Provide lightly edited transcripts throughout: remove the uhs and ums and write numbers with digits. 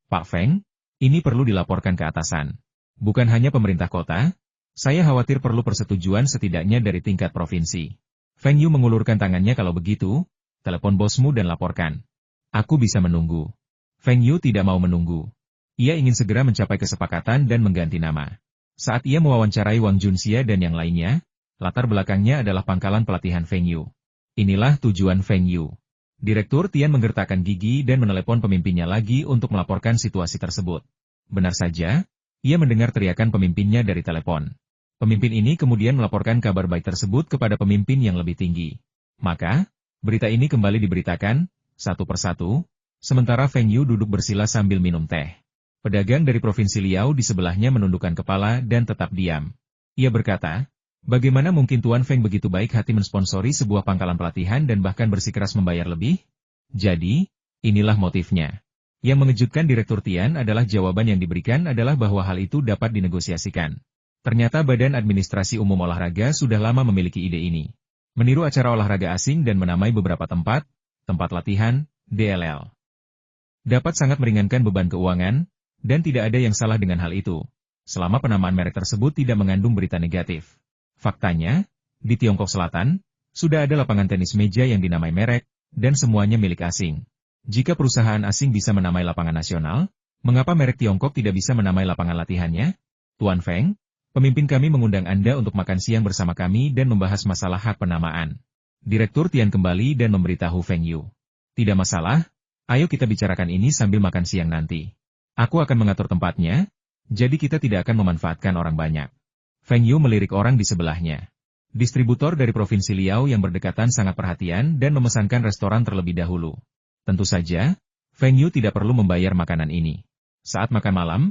Pak Feng, ini perlu dilaporkan ke atasan. Bukan hanya pemerintah kota, saya khawatir perlu persetujuan setidaknya dari tingkat provinsi. Feng Yu mengulurkan tangannya. Kalau begitu, telepon bosmu dan laporkan. Aku bisa menunggu. Feng Yu tidak mau menunggu. Ia ingin segera mencapai kesepakatan dan mengganti nama. Saat ia mewawancarai Wang Junxia dan yang lainnya, latar belakangnya adalah pangkalan pelatihan Feng Yu. Inilah tujuan Feng Yu. Direktur Tian menggertakkan gigi dan menelepon pemimpinnya lagi untuk melaporkan situasi tersebut. Benar saja, ia mendengar teriakan pemimpinnya dari telepon. Pemimpin ini kemudian melaporkan kabar baik tersebut kepada pemimpin yang lebih tinggi. Maka, berita ini kembali diberitakan, satu persatu, sementara Feng Yu duduk bersila sambil minum teh. Pedagang dari Provinsi Liao di sebelahnya menundukkan kepala dan tetap diam. Ia berkata, bagaimana mungkin Tuan Feng begitu baik hati mensponsori sebuah pangkalan pelatihan dan bahkan bersikeras membayar lebih? Jadi, inilah motifnya. Yang mengejutkan Direktur Tian adalah jawaban yang diberikan adalah bahwa hal itu dapat dinegosiasikan. Ternyata Badan Administrasi Umum Olahraga sudah lama memiliki ide ini. Meniru acara olahraga asing dan menamai beberapa tempat latihan, DLL. Dapat sangat meringankan beban keuangan, dan tidak ada yang salah dengan hal itu, selama penamaan merek tersebut tidak mengandung berita negatif. Faktanya, di Tiongkok Selatan, sudah ada lapangan tenis meja yang dinamai merek, dan semuanya milik asing. Jika perusahaan asing bisa menamai lapangan nasional, mengapa merek Tiongkok tidak bisa menamai lapangan latihannya? Tuan Feng, pemimpin kami mengundang Anda untuk makan siang bersama kami dan membahas masalah hak penamaan. Direktur Tian kembali dan memberitahu Feng Yu. Tidak masalah, ayo kita bicarakan ini sambil makan siang nanti. Aku akan mengatur tempatnya, jadi kita tidak akan memanfaatkan orang banyak. Feng Yu melirik orang di sebelahnya. Distributor dari Provinsi Liao yang berdekatan sangat perhatian dan memesankan restoran terlebih dahulu. Tentu saja, Feng Yu tidak perlu membayar makanan ini. Saat makan malam,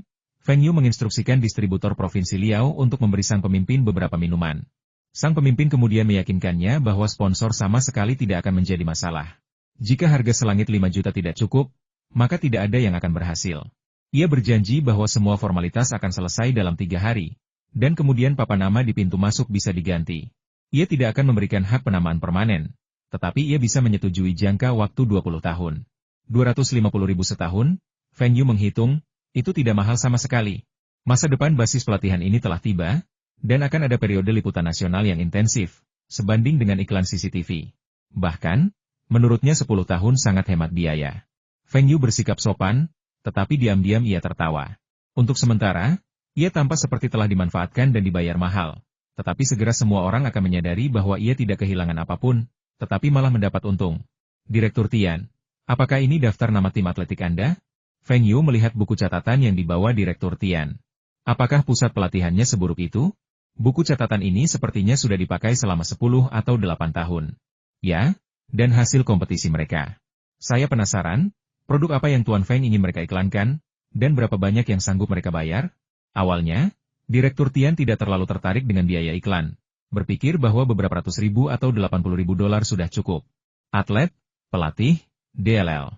Feng Yu menginstruksikan distributor Provinsi Liao untuk memberi sang pemimpin beberapa minuman. Sang pemimpin kemudian meyakinkannya bahwa sponsor sama sekali tidak akan menjadi masalah. Jika harga selangit 5 juta tidak cukup, maka tidak ada yang akan berhasil. Ia berjanji bahwa semua formalitas akan selesai dalam 3 hari, dan kemudian papan nama di pintu masuk bisa diganti. Ia tidak akan memberikan hak penamaan permanen, tetapi ia bisa menyetujui jangka waktu 20 tahun. 250.000 setahun, Feng Yu menghitung, itu tidak mahal sama sekali. Masa depan basis pelatihan ini telah tiba, dan akan ada periode liputan nasional yang intensif, sebanding dengan iklan CCTV. Bahkan, menurutnya 10 tahun sangat hemat biaya. Feng Yu bersikap sopan, tetapi diam-diam ia tertawa. Untuk sementara, ia tampak seperti telah dimanfaatkan dan dibayar mahal. Tetapi segera semua orang akan menyadari bahwa ia tidak kehilangan apapun, tetapi malah mendapat untung. Direktur Tian, apakah ini daftar nama tim atletik Anda? Feng Yu melihat buku catatan yang dibawa Direktur Tian. Apakah pusat pelatihannya seburuk itu? Buku catatan ini sepertinya sudah dipakai selama 10 atau 8 tahun. Ya, dan hasil kompetisi mereka. Saya penasaran, produk apa yang Tuan Feng ingin mereka iklankan, dan berapa banyak yang sanggup mereka bayar? Awalnya, Direktur Tian tidak terlalu tertarik dengan biaya iklan. Berpikir bahwa beberapa ratus ribu atau 80.000 dolar sudah cukup. Atlet, pelatih, DLL.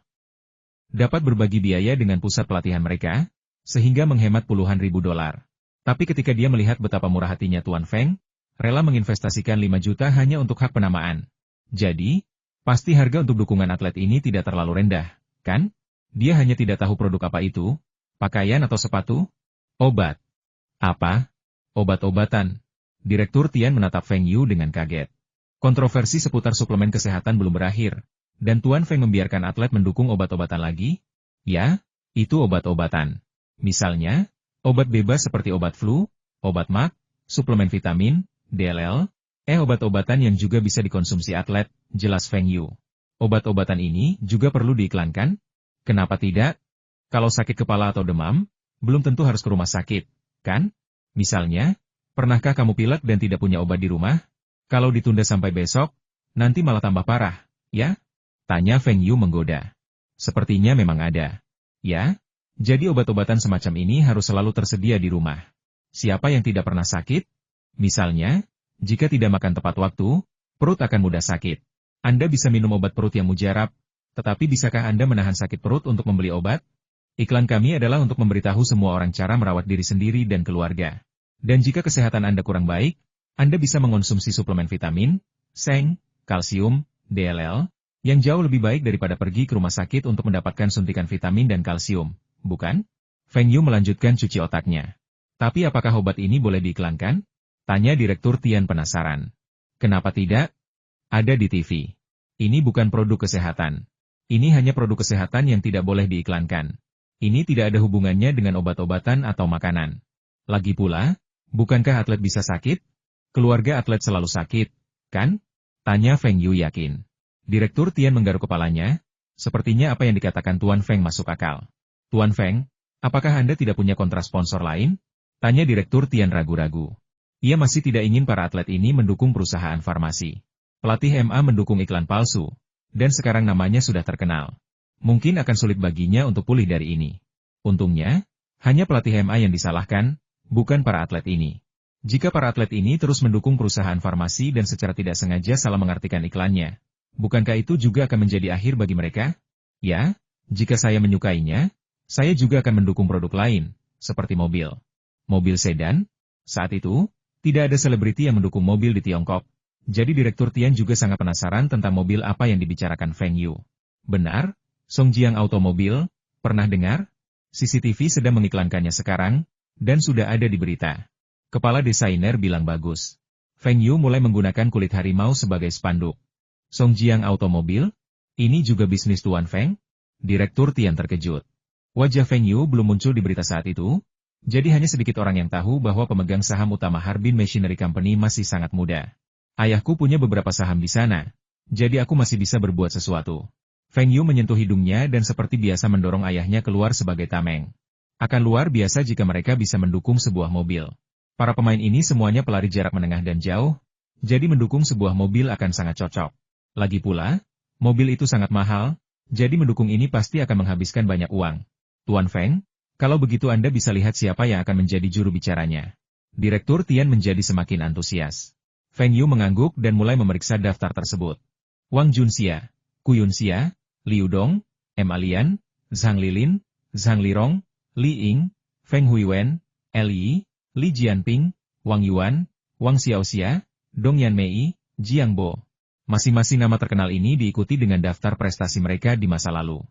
Dapat berbagi biaya dengan pusat pelatihan mereka, sehingga menghemat puluhan ribu dolar. Tapi ketika dia melihat betapa murah hatinya Tuan Feng, rela menginvestasikan 5 juta hanya untuk hak penamaan. Jadi, pasti harga untuk dukungan atlet ini tidak terlalu rendah. Kan? Dia hanya tidak tahu produk apa itu, pakaian atau sepatu? Obat. Apa? Obat-obatan. Direktur Tian menatap Feng Yu dengan kaget. Kontroversi seputar suplemen kesehatan belum berakhir, dan Tuan Feng membiarkan atlet mendukung obat-obatan lagi? Ya, itu obat-obatan. Misalnya, obat bebas seperti obat flu, obat MAC, suplemen vitamin, DLL, obat-obatan yang juga bisa dikonsumsi atlet, jelas Feng Yu. Obat-obatan ini juga perlu diiklankan? Kenapa tidak? Kalau sakit kepala atau demam, belum tentu harus ke rumah sakit, kan? Misalnya, pernahkah kamu pilek dan tidak punya obat di rumah? Kalau ditunda sampai besok, nanti malah tambah parah, ya? Tanya Feng Yu menggoda. Sepertinya memang ada. Ya? Jadi obat-obatan semacam ini harus selalu tersedia di rumah. Siapa yang tidak pernah sakit? Misalnya, jika tidak makan tepat waktu, perut akan mudah sakit. Anda bisa minum obat perut yang mujarab, tetapi bisakah Anda menahan sakit perut untuk membeli obat? Iklan kami adalah untuk memberitahu semua orang cara merawat diri sendiri dan keluarga. Dan jika kesehatan Anda kurang baik, Anda bisa mengonsumsi suplemen vitamin, seng, kalsium, DLL, yang jauh lebih baik daripada pergi ke rumah sakit untuk mendapatkan suntikan vitamin dan kalsium. bukan? Feng Yu melanjutkan cuci otaknya. Tapi apakah obat ini boleh diiklankan? Tanya Direktur Tian penasaran. Kenapa tidak? Ada di TV. Ini bukan produk kesehatan. Ini hanya produk kesehatan yang tidak boleh diiklankan. Ini tidak ada hubungannya dengan obat-obatan atau makanan. Lagi pula, bukankah atlet bisa sakit? Keluarga atlet selalu sakit, kan? Tanya Feng Yu yakin. Direktur Tian menggaruk kepalanya. Sepertinya apa yang dikatakan Tuan Feng masuk akal. Tuan Feng, apakah Anda tidak punya kontrak sponsor lain? Tanya Direktur Tian ragu-ragu. Ia masih tidak ingin para atlet ini mendukung perusahaan farmasi. Pelatih MA mendukung iklan palsu. Dan sekarang namanya sudah terkenal. Mungkin akan sulit baginya untuk pulih dari ini. Untungnya, hanya pelatih MA yang disalahkan, bukan para atlet ini. Jika para atlet ini terus mendukung perusahaan farmasi dan secara tidak sengaja salah mengartikan iklannya, bukankah itu juga akan menjadi akhir bagi mereka? Ya, jika saya menyukainya, saya juga akan mendukung produk lain, seperti mobil. Mobil sedan? Saat itu, tidak ada selebriti yang mendukung mobil di Tiongkok. Jadi Direktur Tian juga sangat penasaran tentang mobil apa yang dibicarakan Feng Yu. Benar? Songjiang Automobil, pernah dengar? CCTV sedang mengiklankannya sekarang, dan sudah ada di berita. Kepala desainer bilang bagus. Feng Yu mulai menggunakan kulit harimau sebagai spanduk. Songjiang Automobil? Ini juga bisnis Tuan Feng? Direktur Tian terkejut. Wajah Feng Yu belum muncul di berita saat itu, jadi hanya sedikit orang yang tahu bahwa pemegang saham utama Harbin Machinery Company masih sangat muda. Ayahku punya beberapa saham di sana, jadi aku masih bisa berbuat sesuatu. Feng Yu menyentuh hidungnya dan seperti biasa mendorong ayahnya keluar sebagai tameng. Akan luar biasa jika mereka bisa mendukung sebuah mobil. Para pemain ini semuanya pelari jarak menengah dan jauh, jadi mendukung sebuah mobil akan sangat cocok. Lagi pula, mobil itu sangat mahal, jadi mendukung ini pasti akan menghabiskan banyak uang. Tuan Feng, kalau begitu Anda bisa lihat siapa yang akan menjadi juru bicaranya. Direktur Tian menjadi semakin antusias. Feng Yu mengangguk dan mulai memeriksa daftar tersebut. Wang Junxia, Ku Yunxia, Liu Dong, M. Alian, Zhang Lilin, Zhang Lirong, Li Ying, Feng Huiwen, Li, Li Jianping, Wang Yuan, Wang Xiaoxia, Dong Yanmei, Jiang Bo. Masing-masing nama terkenal ini diikuti dengan daftar prestasi mereka di masa lalu.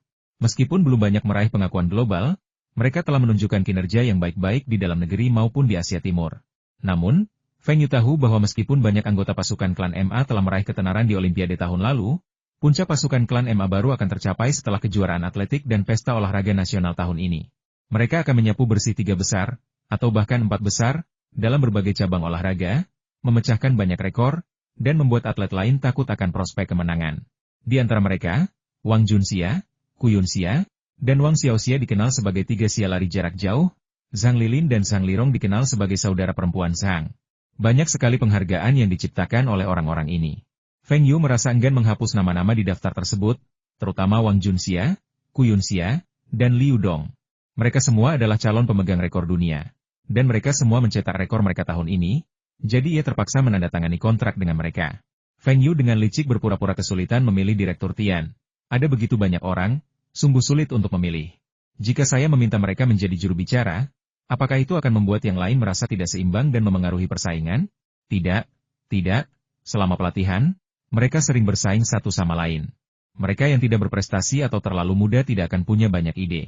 Meskipun belum banyak meraih pengakuan global, mereka telah menunjukkan kinerja yang baik-baik di dalam negeri maupun di Asia Timur. Namun, Feng Yu tahu bahwa meskipun banyak anggota pasukan klan MA telah meraih ketenaran di Olimpiade tahun lalu, puncak pasukan klan MA baru akan tercapai setelah kejuaraan atletik dan pesta olahraga nasional tahun ini. Mereka akan menyapu bersih 3 besar, atau bahkan 4 besar, dalam berbagai cabang olahraga, memecahkan banyak rekor, dan membuat atlet lain takut akan prospek kemenangan. Di antara mereka, Wang Junxia, Ku Yunxia, dan Wang Xiaoxia dikenal sebagai 3 sia lari jarak jauh, Zhang Lilin dan Zhang Lirong dikenal sebagai saudara perempuan Zhang. Banyak sekali penghargaan yang diciptakan oleh orang-orang ini. Feng Yu merasa enggan menghapus nama-nama di daftar tersebut, terutama Wang Junxia, Ku Yunxia, dan Liu Dong. Mereka semua adalah calon pemegang rekor dunia. Dan mereka semua mencetak rekor mereka tahun ini, jadi ia terpaksa menandatangani kontrak dengan mereka. Feng Yu dengan licik berpura-pura kesulitan memilih Direktur Tian. Ada begitu banyak orang, sungguh sulit untuk memilih. Jika saya meminta mereka menjadi juru bicara, apakah itu akan membuat yang lain merasa tidak seimbang dan memengaruhi persaingan? Tidak, tidak. Selama pelatihan, mereka sering bersaing satu sama lain. Mereka yang tidak berprestasi atau terlalu muda tidak akan punya banyak ide.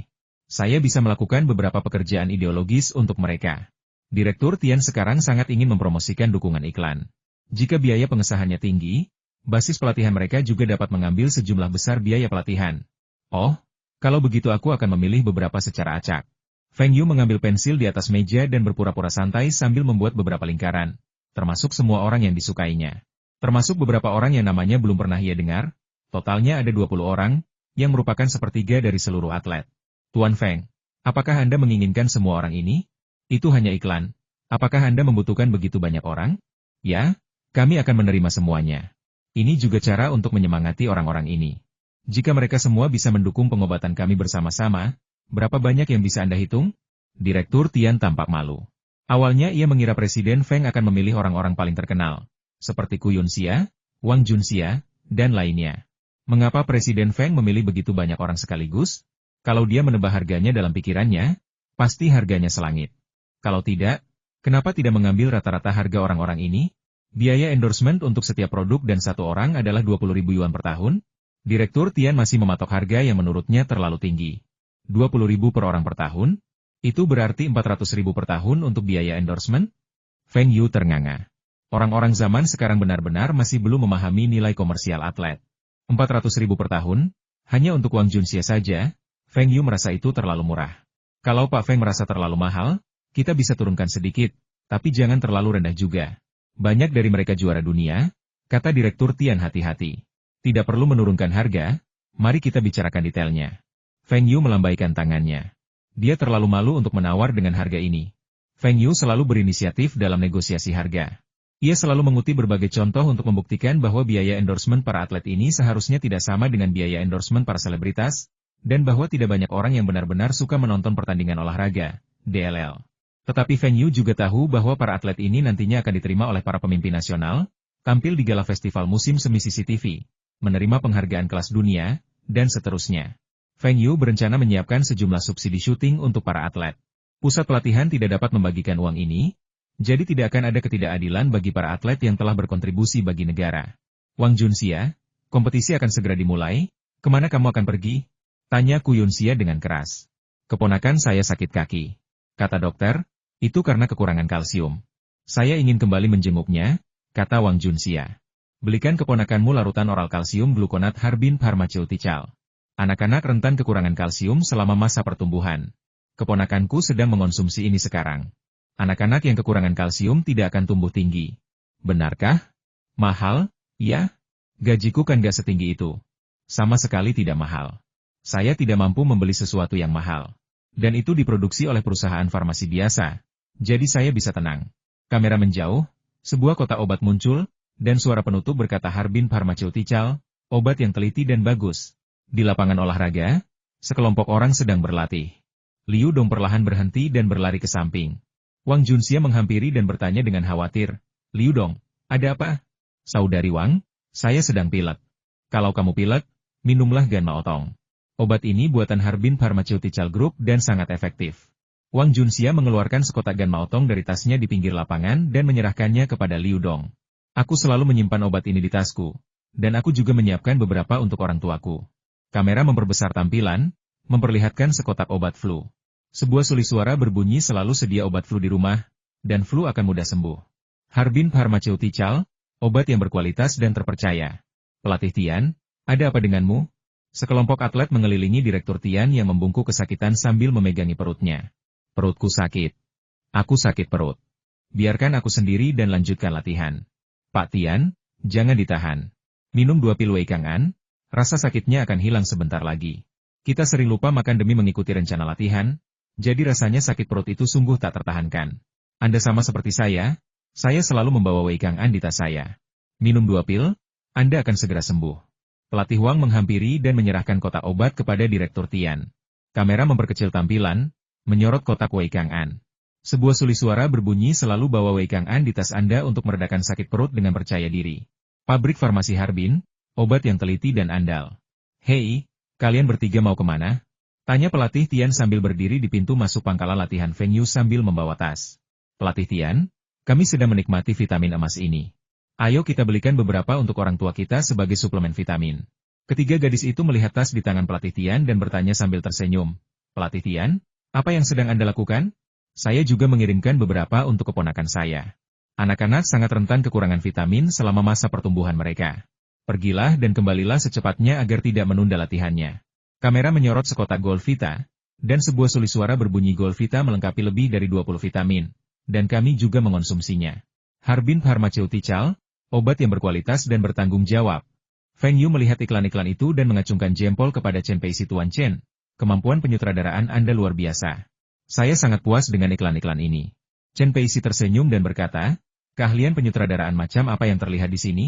Saya bisa melakukan beberapa pekerjaan ideologis untuk mereka. Direktur Tian sekarang sangat ingin mempromosikan dukungan iklan. Jika biaya pengesahannya tinggi, basis pelatihan mereka juga dapat mengambil sejumlah besar biaya pelatihan. Oh, kalau begitu aku akan memilih beberapa secara acak. Feng Yu mengambil pensil di atas meja dan berpura-pura santai sambil membuat beberapa lingkaran, termasuk semua orang yang disukainya. Termasuk beberapa orang yang namanya belum pernah ia dengar, totalnya ada 20 orang, yang merupakan sepertiga dari seluruh atlet. Tuan Feng, apakah Anda menginginkan semua orang ini? Itu hanya iklan. Apakah Anda membutuhkan begitu banyak orang? Ya, kami akan menerima semuanya. Ini juga cara untuk menyemangati orang-orang ini. Jika mereka semua bisa mendukung pengobatan kami bersama-sama, berapa banyak yang bisa Anda hitung? Direktur Tian tampak malu. Awalnya ia mengira Presiden Feng akan memilih orang-orang paling terkenal, seperti Ku Yunxia, Wang Junxia, dan lainnya. Mengapa Presiden Feng memilih begitu banyak orang sekaligus? Kalau dia menebak harganya dalam pikirannya, pasti harganya selangit. Kalau tidak, kenapa tidak mengambil rata-rata harga orang-orang ini? Biaya endorsement untuk setiap produk dan satu orang adalah 20.000 yuan per tahun. Direktur Tian masih mematok harga yang menurutnya terlalu tinggi. 20.000 per orang per tahun? Itu berarti 400.000 per tahun untuk biaya endorsement? Feng Yu ternganga. Orang-orang zaman sekarang benar-benar masih belum memahami nilai komersial atlet. 400.000 per tahun? Hanya untuk Wang Junxia saja? Feng Yu merasa itu terlalu murah. Kalau Pak Feng merasa terlalu mahal, kita bisa turunkan sedikit, tapi jangan terlalu rendah juga. Banyak dari mereka juara dunia, kata Direktur Tian hati-hati. Tidak perlu menurunkan harga, mari kita bicarakan detailnya. Feng Yu melambaikan tangannya. Dia terlalu malu untuk menawar dengan harga ini. Feng Yu selalu berinisiatif dalam negosiasi harga. Ia selalu mengutip berbagai contoh untuk membuktikan bahwa biaya endorsement para atlet ini seharusnya tidak sama dengan biaya endorsement para selebritas, dan bahwa tidak banyak orang yang benar-benar suka menonton pertandingan olahraga, DLL. Tetapi Feng Yu juga tahu bahwa para atlet ini nantinya akan diterima oleh para pemimpin nasional, tampil di gala festival musim semi CCTV, menerima penghargaan kelas dunia, dan seterusnya. Feng Yu berencana menyiapkan sejumlah subsidi syuting untuk para atlet. Pusat pelatihan tidak dapat membagikan uang ini, jadi tidak akan ada ketidakadilan bagi para atlet yang telah berkontribusi bagi negara. Wang Junxia, kompetisi akan segera dimulai, kemana kamu akan pergi? Tanya Ku Yunxia dengan keras. Keponakan saya sakit kaki. Kata dokter, itu karena kekurangan kalsium. Saya ingin kembali menjenguknya, kata Wang Junxia. Belikan keponakanmu larutan oral kalsium glukonat Harbin Pharmaceutical. Anak-anak rentan kekurangan kalsium selama masa pertumbuhan. Keponakanku sedang mengonsumsi ini sekarang. Anak-anak yang kekurangan kalsium tidak akan tumbuh tinggi. Benarkah? Mahal? Ya? Gajiku kan gak setinggi itu. Sama sekali tidak mahal. Saya tidak mampu membeli sesuatu yang mahal. Dan itu diproduksi oleh perusahaan farmasi biasa. Jadi saya bisa tenang. Kamera menjauh, sebuah kotak obat muncul, dan suara penutup berkata Harbin Pharmaceutical, obat yang teliti dan bagus. Di lapangan olahraga, sekelompok orang sedang berlatih. Liu Dong perlahan berhenti dan berlari ke samping. Wang Junxia menghampiri dan bertanya dengan khawatir, Liu Dong, ada apa? Saudari Wang, saya sedang pilek. Kalau kamu pilek, minumlah Ganma Otong. Obat ini buatan Harbin Pharmaceutical Group dan sangat efektif. Wang Junxia mengeluarkan sekotak Ganma Otong dari tasnya di pinggir lapangan dan menyerahkannya kepada Liu Dong. Aku selalu menyimpan obat ini di tasku, dan aku juga menyiapkan beberapa untuk orang tuaku. Kamera memperbesar tampilan, memperlihatkan sekotak obat flu. Sebuah suli suara berbunyi selalu sedia obat flu di rumah, dan flu akan mudah sembuh. Harbin Pharmaceutical, obat yang berkualitas dan terpercaya. Pelatih Tian, ada apa denganmu? Sekelompok atlet mengelilingi Direktur Tian yang membungkuk kesakitan sambil memegangi perutnya. Perutku sakit. Aku sakit perut. Biarkan aku sendiri dan lanjutkan latihan. Pak Tian, jangan ditahan. Minum 2 pil Wei Kang An, rasa sakitnya akan hilang sebentar lagi. Kita sering lupa makan demi mengikuti rencana latihan, jadi rasanya sakit perut itu sungguh tak tertahankan. Anda sama seperti saya selalu membawa Wei Kang An di tas saya. Minum 2 pil, Anda akan segera sembuh. Pelatih Wang menghampiri dan menyerahkan kotak obat kepada Direktur Tian. Kamera memperkecil tampilan, menyorot kotak Wei Kang An. Sebuah suli suara berbunyi selalu bawa Wei Kang An di tas Anda untuk meredakan sakit perut dengan percaya diri. Pabrik farmasi Harbin, obat yang teliti dan andal. Hei, kalian bertiga mau kemana? Tanya pelatih Tian sambil berdiri di pintu masuk pangkalan latihan Feng Yu sambil membawa tas. Pelatih Tian, kami sedang menikmati vitamin emas ini. Ayo kita belikan beberapa untuk orang tua kita sebagai suplemen vitamin. Ketiga gadis itu melihat tas di tangan pelatih Tian dan bertanya sambil tersenyum. Pelatih Tian, apa yang sedang Anda lakukan? Saya juga mengirimkan beberapa untuk keponakan saya. Anak-anak sangat rentan kekurangan vitamin selama masa pertumbuhan mereka. Pergilah dan kembalilah secepatnya agar tidak menunda latihannya. Kamera menyorot sekotak Gold Vita, dan sebuah suli suara berbunyi Gold Vita melengkapi lebih dari 20 vitamin, dan kami juga mengonsumsinya. Harbin Pharmaceutical, obat yang berkualitas dan bertanggung jawab. Feng Yu melihat iklan-iklan itu dan mengacungkan jempol kepada Chen Pei Si Tuan Chen. Kemampuan penyutradaraan Anda luar biasa. Saya sangat puas dengan iklan-iklan ini. Chen Pei Si tersenyum dan berkata, keahlian penyutradaraan macam apa yang terlihat di sini?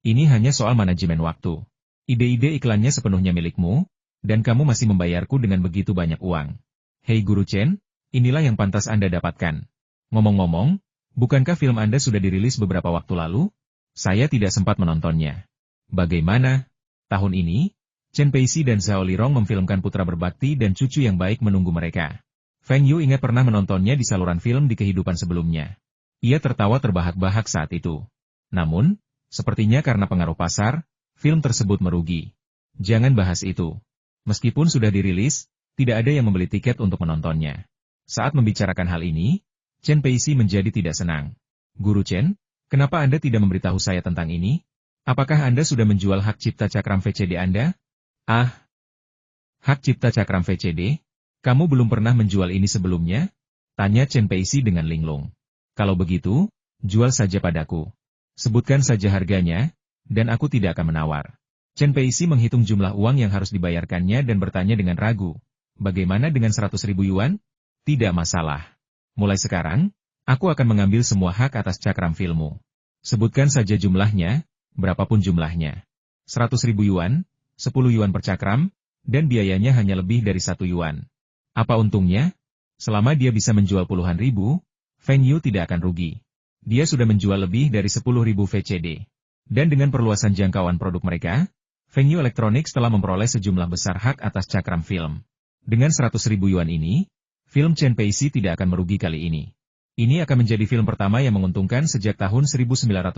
Ini hanya soal manajemen waktu. Ide-ide iklannya sepenuhnya milikmu, dan kamu masih membayarku dengan begitu banyak uang. Hei Guru Chen, inilah yang pantas Anda dapatkan. Ngomong-ngomong, bukankah film Anda sudah dirilis beberapa waktu lalu? Saya tidak sempat menontonnya. Bagaimana? Tahun ini, Chen Pei Si dan Zhao Lirong memfilmkan putra berbakti dan cucu yang baik menunggu mereka. Feng Yu ingat pernah menontonnya di saluran film di kehidupan sebelumnya. Ia tertawa terbahak-bahak saat itu. Namun, sepertinya karena pengaruh pasar, film tersebut merugi. Jangan bahas itu. Meskipun sudah dirilis, Tidak ada yang membeli tiket untuk menontonnya. Saat membicarakan hal ini, Chen Peixi menjadi tidak senang. Guru Chen, kenapa Anda tidak memberitahu saya tentang ini? Apakah Anda sudah menjual hak cipta cakram VCD Anda? Ah, hak cipta cakram VCD? Kamu belum pernah menjual ini sebelumnya? Tanya Chen Peixi dengan linglung. Kalau begitu, jual saja padaku. Sebutkan saja harganya, dan aku tidak akan menawar. Chen Peixi menghitung jumlah uang yang harus dibayarkannya dan bertanya dengan ragu. Bagaimana dengan 100.000 yuan? Tidak masalah. Mulai sekarang, aku akan mengambil semua hak atas cakram filmmu. Sebutkan saja jumlahnya, berapapun jumlahnya. 100.000 yuan, 10 yuan per cakram, dan biayanya hanya lebih dari 1 yuan. Apa untungnya? Selama dia bisa menjual puluhan ribu, Feng Yu tidak akan rugi. Dia sudah menjual lebih dari 10.000 VCD. Dan dengan perluasan jangkauan produk mereka, Feng Yu Electronics telah memperoleh sejumlah besar hak atas cakram film. Dengan 100.000 yuan ini, film Chen Peixi tidak akan merugi kali ini. Ini akan menjadi film pertama yang menguntungkan sejak tahun 1990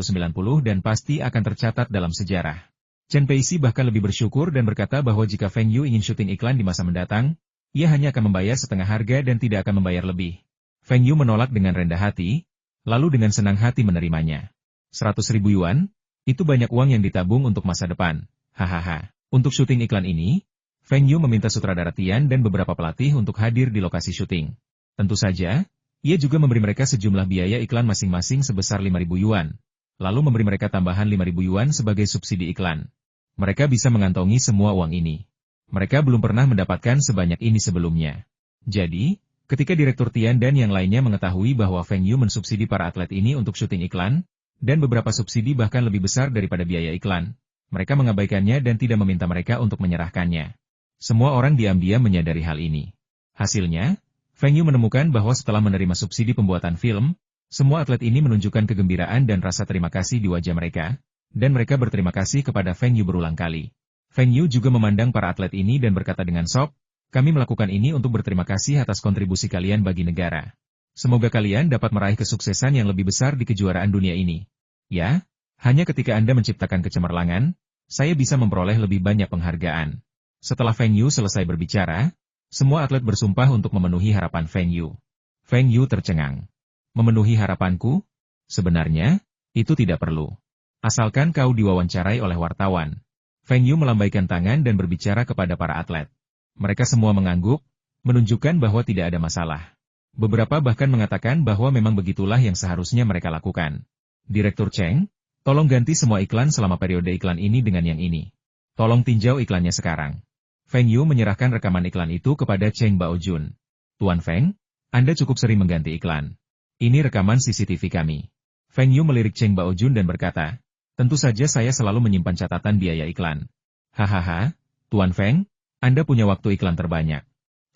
dan pasti akan tercatat dalam sejarah. Chen Peixi bahkan lebih bersyukur dan berkata bahwa jika Feng Yu ingin syuting iklan di masa mendatang, ia hanya akan membayar setengah harga dan tidak akan membayar lebih. Feng Yu menolak dengan rendah hati, lalu dengan senang hati menerimanya. 100.000 yuan, itu banyak uang yang ditabung untuk masa depan. Hahaha. Untuk syuting iklan ini, Feng Yu meminta sutradara Tian dan beberapa pelatih untuk hadir di lokasi syuting. Tentu saja, ia juga memberi mereka sejumlah biaya iklan masing-masing sebesar 5.000 yuan, lalu memberi mereka tambahan 5.000 yuan sebagai subsidi iklan. Mereka bisa mengantongi semua uang ini. Mereka belum pernah mendapatkan sebanyak ini sebelumnya. Jadi, ketika Direktur Tian dan yang lainnya mengetahui bahwa Feng Yu mensubsidi para atlet ini untuk syuting iklan, dan beberapa subsidi bahkan lebih besar daripada biaya iklan, mereka mengabaikannya dan tidak meminta mereka untuk menyerahkannya. Semua orang diam-diam menyadari hal ini. Hasilnya, Feng Yu menemukan bahwa setelah menerima subsidi pembuatan film, semua atlet ini menunjukkan kegembiraan dan rasa terima kasih di wajah mereka, dan mereka berterima kasih kepada Feng Yu berulang kali. Feng Yu juga memandang para atlet ini dan berkata dengan sok, kami melakukan ini untuk berterima kasih atas kontribusi kalian bagi negara. Semoga kalian dapat meraih kesuksesan yang lebih besar di kejuaraan dunia ini. Ya, hanya ketika Anda menciptakan kecemerlangan, saya bisa memperoleh lebih banyak penghargaan. Setelah Feng Yu selesai berbicara, semua atlet bersumpah untuk memenuhi harapan Feng Yu. Feng Yu tercengang. Memenuhi harapanku? Sebenarnya, itu tidak perlu. Asalkan kau diwawancarai oleh wartawan. Feng Yu melambaikan tangan dan berbicara kepada para atlet. Mereka semua mengangguk, menunjukkan bahwa tidak ada masalah. Beberapa bahkan mengatakan bahwa memang begitulah yang seharusnya mereka lakukan. Direktur Cheng, tolong ganti semua iklan selama periode iklan ini dengan yang ini. Tolong tinjau iklannya sekarang. Feng Yu menyerahkan rekaman iklan itu kepada Cheng Baojun. Tuan Feng, Anda cukup sering mengganti iklan. Ini rekaman CCTV kami. Feng Yu melirik Cheng Baojun dan berkata, tentu saja saya selalu menyimpan catatan biaya iklan. Hahaha, Tuan Feng, Anda punya waktu iklan terbanyak.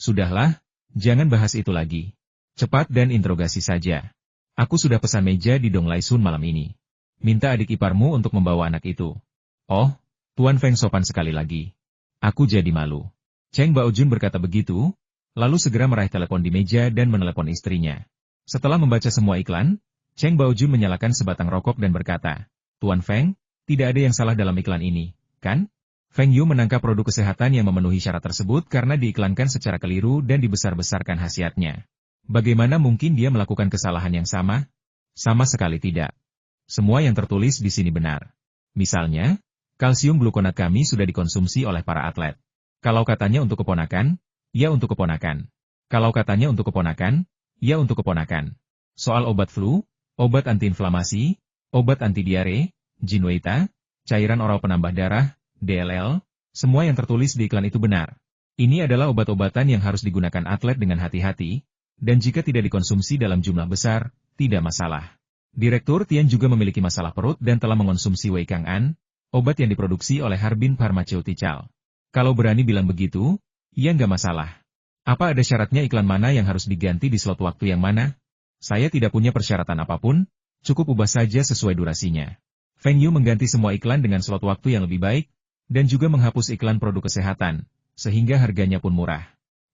Sudahlah, jangan bahas itu lagi. Cepat dan interogasi saja. Aku sudah pesan meja di Dong Lai Sun malam ini. Minta adik iparmu untuk membawa anak itu. Oh, Tuan Feng sopan sekali lagi. Aku jadi malu. Cheng Baojun berkata begitu, lalu segera meraih telepon di meja dan menelepon istrinya. Setelah membaca semua iklan, Cheng Baojun menyalakan sebatang rokok dan berkata, Tuan Feng, tidak ada yang salah dalam iklan ini, kan? Feng Yu menangkap produk kesehatan yang memenuhi syarat tersebut karena diiklankan secara keliru dan dibesar-besarkan khasiatnya. Bagaimana mungkin dia melakukan kesalahan yang sama? Sama sekali tidak. Semua yang tertulis di sini benar. Misalnya, kalsium glukonat kami sudah dikonsumsi oleh para atlet. Kalau katanya untuk keponakan, ya untuk keponakan. Kalau katanya untuk keponakan, ya untuk keponakan. Soal obat flu, obat antiinflamasi, obat anti diare, Jinweita, cairan oral penambah darah, DLL, semua yang tertulis di iklan itu benar. Ini adalah obat-obatan yang harus digunakan atlet dengan hati-hati, dan jika tidak dikonsumsi dalam jumlah besar, tidak masalah. Direktur Tian juga memiliki masalah perut dan telah mengonsumsi Wei Kang An, obat yang diproduksi oleh Harbin Pharmaceutical. Kalau berani bilang begitu, ya nggak masalah. Apa ada syaratnya iklan mana yang harus diganti di slot waktu yang mana? Saya tidak punya persyaratan apapun, cukup ubah saja sesuai durasinya. Feng Yu mengganti semua iklan dengan slot waktu yang lebih baik, dan juga menghapus iklan produk kesehatan, sehingga harganya pun murah.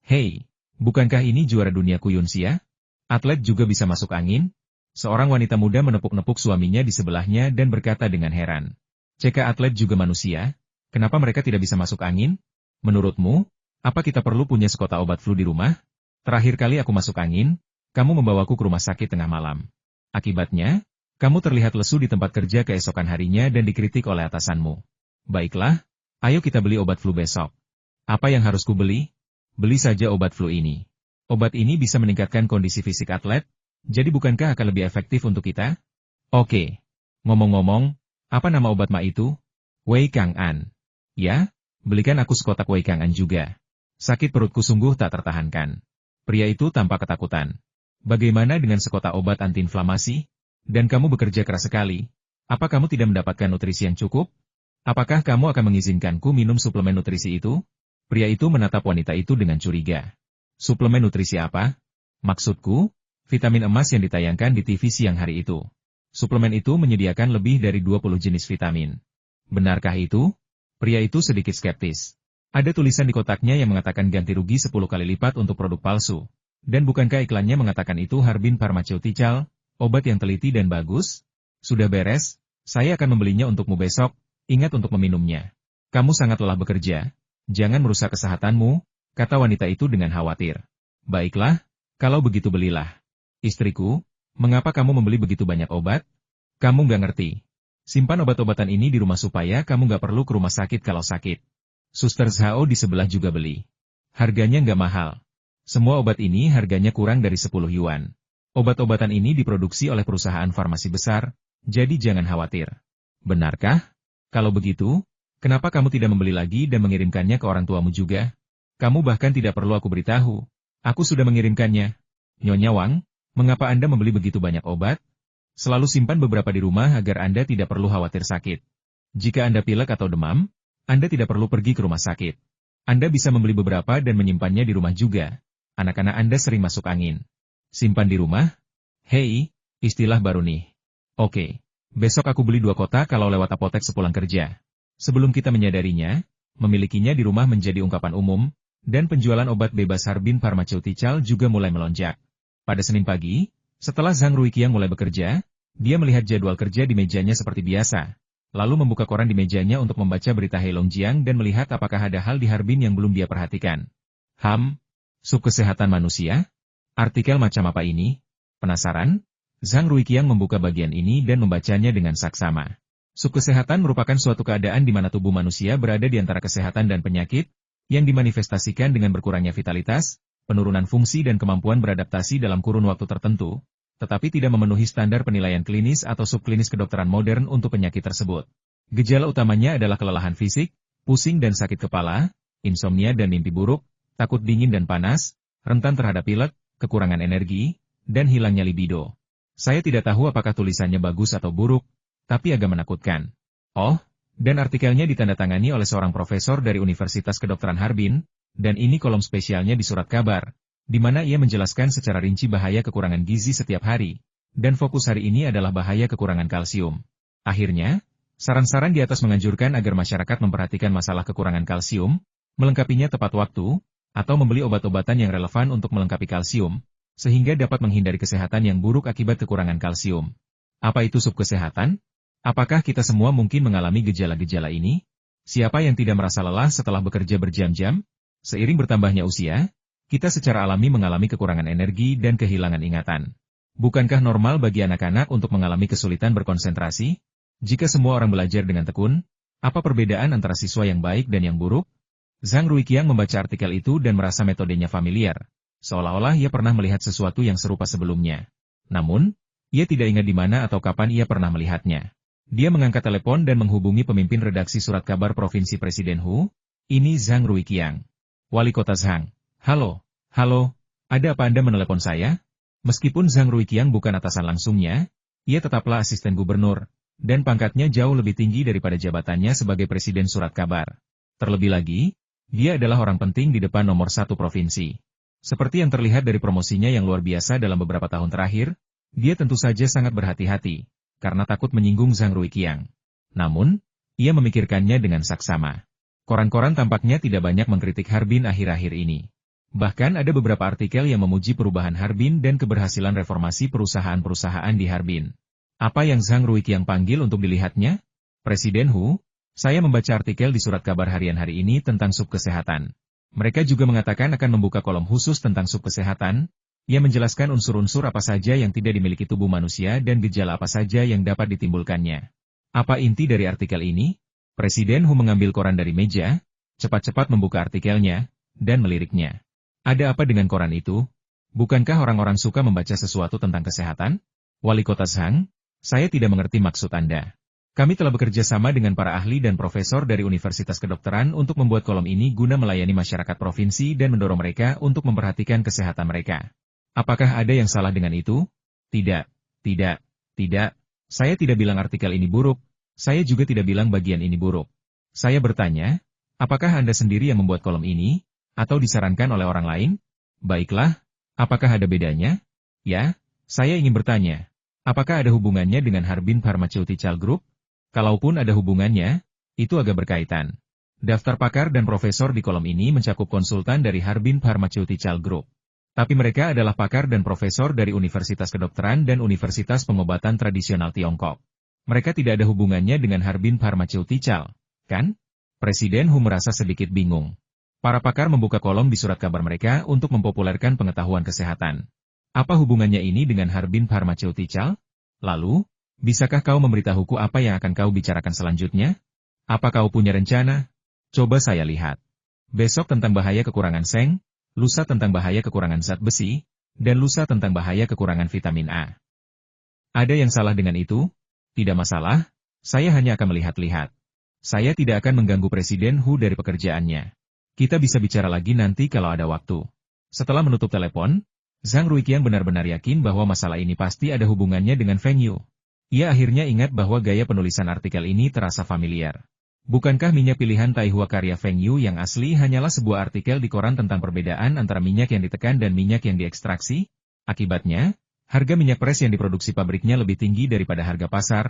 Hei, bukankah ini juara dunia Kuyunxia? Atlet juga bisa masuk angin? Seorang wanita muda menepuk-nepuk suaminya di sebelahnya dan berkata dengan heran. Jika atlet juga manusia, kenapa mereka tidak bisa masuk angin? Menurutmu, Apa kita perlu punya sekota obat flu di rumah? Terakhir kali aku masuk angin, kamu membawaku ke rumah sakit tengah malam. Akibatnya, kamu terlihat lesu di tempat kerja keesokan harinya dan dikritik oleh atasanmu. Baiklah, ayo kita beli obat flu besok. Apa yang harus kubeli? Beli saja obat flu ini. Obat ini bisa meningkatkan kondisi fisik atlet, jadi bukankah akan lebih efektif untuk kita? Oke. Ngomong-ngomong, apa nama obat ma itu? Wei Kang An. Ya, belikan aku sekotak Wei Kang An juga. Sakit perutku sungguh tak tertahankan. Pria itu tampak ketakutan. Bagaimana dengan sekotak obat antiinflamasi? Dan kamu bekerja keras sekali. Apa kamu tidak mendapatkan nutrisi yang cukup? Apakah kamu akan mengizinkanku minum suplemen nutrisi itu? Pria itu menatap wanita itu dengan curiga. Suplemen nutrisi apa? Maksudku, vitamin emas yang ditayangkan di TV siang hari itu. Suplemen itu menyediakan lebih dari 20 jenis vitamin. Benarkah itu? Pria itu sedikit skeptis. Ada tulisan di kotaknya yang mengatakan ganti rugi 10 kali lipat untuk produk palsu. Dan bukankah iklannya mengatakan itu Harbin Pharmaceutical, obat yang teliti dan bagus? Sudah beres, saya akan membelinya untukmu besok, ingat untuk meminumnya. Kamu sangat lelah bekerja, jangan merusak kesehatanmu, kata wanita itu dengan khawatir. Baiklah, kalau begitu belilah. Istriku, mengapa kamu membeli begitu banyak obat? Kamu nggak ngerti. Simpan obat-obatan ini di rumah supaya kamu nggak perlu ke rumah sakit kalau sakit. Suster Zhao di sebelah juga beli. Harganya nggak mahal. Semua obat ini harganya kurang dari 10 yuan. Obat-obatan ini diproduksi oleh perusahaan farmasi besar, jadi jangan khawatir. Benarkah? Kalau begitu, kenapa kamu tidak membeli lagi dan mengirimkannya ke orang tuamu juga? Kamu bahkan tidak perlu aku beritahu. Aku sudah mengirimkannya. Nyonya Wang, mengapa Anda membeli begitu banyak obat? Selalu simpan beberapa di rumah agar Anda tidak perlu khawatir sakit. Jika Anda pilek atau demam, Anda tidak perlu pergi ke rumah sakit. Anda bisa membeli beberapa dan menyimpannya di rumah juga. Anak-anak Anda sering masuk angin. Simpan di rumah? Hei, istilah baru nih. Oke, besok aku beli 2 kotak kalau lewat apotek sepulang kerja. Sebelum kita menyadarinya, memilikinya di rumah menjadi ungkapan umum, dan penjualan obat bebas Harbin Pharmaceutical juga mulai melonjak. Pada Senin pagi, setelah Zhang Ruiqiang mulai bekerja, dia melihat jadwal kerja di mejanya seperti biasa, lalu membuka koran di mejanya untuk membaca berita Heilongjiang dan melihat apakah ada hal di Harbin yang belum dia perhatikan. Sub kesehatan manusia? Artikel macam apa ini? Penasaran? Zhang Ruiqiang membuka bagian ini dan membacanya dengan saksama. Sub kesehatan merupakan suatu keadaan di mana tubuh manusia berada di antara kesehatan dan penyakit, yang dimanifestasikan dengan berkurangnya vitalitas, penurunan fungsi dan kemampuan beradaptasi dalam kurun waktu tertentu, tetapi tidak memenuhi standar penilaian klinis atau subklinis kedokteran modern untuk penyakit tersebut. Gejala utamanya adalah kelelahan fisik, pusing dan sakit kepala, insomnia dan mimpi buruk, takut dingin dan panas, rentan terhadap pilek, kekurangan energi, dan hilangnya libido. Saya tidak tahu apakah tulisannya bagus atau buruk, tapi agak menakutkan. Oh, dan artikelnya ditandatangani oleh seorang profesor dari Universitas Kedokteran Harbin, dan ini kolom spesialnya di surat kabar, di mana ia menjelaskan secara rinci bahaya kekurangan gizi setiap hari, dan fokus hari ini adalah bahaya kekurangan kalsium. Akhirnya, saran-saran di atas menganjurkan agar masyarakat memperhatikan masalah kekurangan kalsium, melengkapinya tepat waktu, atau membeli obat-obatan yang relevan untuk melengkapi kalsium, sehingga dapat menghindari kesehatan yang buruk akibat kekurangan kalsium. Apa itu sub kesehatan? Apakah kita semua mungkin mengalami gejala-gejala ini? Siapa yang tidak merasa lelah setelah bekerja berjam-jam? Seiring bertambahnya usia, kita secara alami mengalami kekurangan energi dan kehilangan ingatan. Bukankah normal bagi anak-anak untuk mengalami kesulitan berkonsentrasi? Jika semua orang belajar dengan tekun, apa perbedaan antara siswa yang baik dan yang buruk? Zhang Ruiqiang membaca artikel itu dan merasa metodenya familiar, seolah-olah ia pernah melihat sesuatu yang serupa sebelumnya. Namun, ia tidak ingat di mana atau kapan ia pernah melihatnya. Dia mengangkat telepon dan menghubungi pemimpin redaksi surat kabar Provinsi Presiden Hu. Ini Zhang Ruiqiang. Wali Kota Zhang. Halo, ada apa Anda menelepon saya? Meskipun Zhang Ruiqiang bukan atasan langsungnya, ia tetaplah asisten gubernur, dan pangkatnya jauh lebih tinggi daripada jabatannya sebagai presiden surat kabar. Terlebih lagi, dia adalah orang penting di depan nomor 1 provinsi. Seperti yang terlihat dari promosinya yang luar biasa dalam beberapa tahun terakhir, dia tentu saja sangat berhati-hati, karena takut menyinggung Zhang Ruiqiang. Namun, ia memikirkannya dengan saksama. Koran-koran tampaknya tidak banyak mengkritik Harbin akhir-akhir ini. Bahkan ada beberapa artikel yang memuji perubahan Harbin dan keberhasilan reformasi perusahaan-perusahaan di Harbin. Apa yang Zhang Ruiqiang panggil untuk dilihatnya? Presiden Hu, saya membaca artikel di surat kabar harian hari ini tentang sub kesehatan. Mereka juga mengatakan akan membuka kolom khusus tentang sub kesehatan, yang menjelaskan unsur-unsur apa saja yang tidak dimiliki tubuh manusia dan gejala apa saja yang dapat ditimbulkannya. Apa inti dari artikel ini? Presiden Hu mengambil koran dari meja, cepat-cepat membuka artikelnya, dan meliriknya. Ada apa dengan koran itu? Bukankah orang-orang suka membaca sesuatu tentang kesehatan? Wali Kota Zhang, saya tidak mengerti maksud Anda. Kami telah bekerja sama dengan para ahli dan profesor dari Universitas Kedokteran untuk membuat kolom ini guna melayani masyarakat provinsi dan mendorong mereka untuk memperhatikan kesehatan mereka. Apakah ada yang salah dengan itu? Tidak, tidak, tidak. Saya tidak bilang artikel ini buruk, saya juga tidak bilang bagian ini buruk. Saya bertanya, apakah Anda sendiri yang membuat kolom ini, atau disarankan oleh orang lain? Baiklah, apakah ada bedanya? Ya, saya ingin bertanya, apakah ada hubungannya dengan Harbin Pharmaceutical Group? Kalaupun ada hubungannya, itu agak berkaitan. Daftar pakar dan profesor di kolom ini mencakup konsultan dari Harbin Pharmaceutical Group. Tapi mereka adalah pakar dan profesor dari Universitas Kedokteran dan Universitas Pengobatan Tradisional Tiongkok. Mereka tidak ada hubungannya dengan Harbin Pharmaceutical, kan? Presiden Hu merasa sedikit bingung. Para pakar membuka kolom di surat kabar mereka untuk mempopulerkan pengetahuan kesehatan. Apa hubungannya ini dengan Harbin Pharmaceutical? Lalu, bisakah kau memberitahuku apa yang akan kau bicarakan selanjutnya? Apa kau punya rencana? Coba saya lihat. Besok tentang bahaya kekurangan seng, lusa tentang bahaya kekurangan zat besi, dan lusa tentang bahaya kekurangan vitamin A. Ada yang salah dengan itu? Tidak masalah, saya hanya akan melihat-lihat. Saya tidak akan mengganggu Presiden Hu dari pekerjaannya. Kita bisa bicara lagi nanti kalau ada waktu. Setelah menutup telepon, Zhang Ruiqiang benar-benar yakin bahwa masalah ini pasti ada hubungannya dengan Feng Yu. Ia akhirnya ingat bahwa gaya penulisan artikel ini terasa familiar. Bukankah minyak pilihan Taihua karya Feng Yu yang asli hanyalah sebuah artikel di koran tentang perbedaan antara minyak yang ditekan dan minyak yang diekstraksi? Akibatnya, harga minyak pres yang diproduksi pabriknya lebih tinggi daripada harga pasar,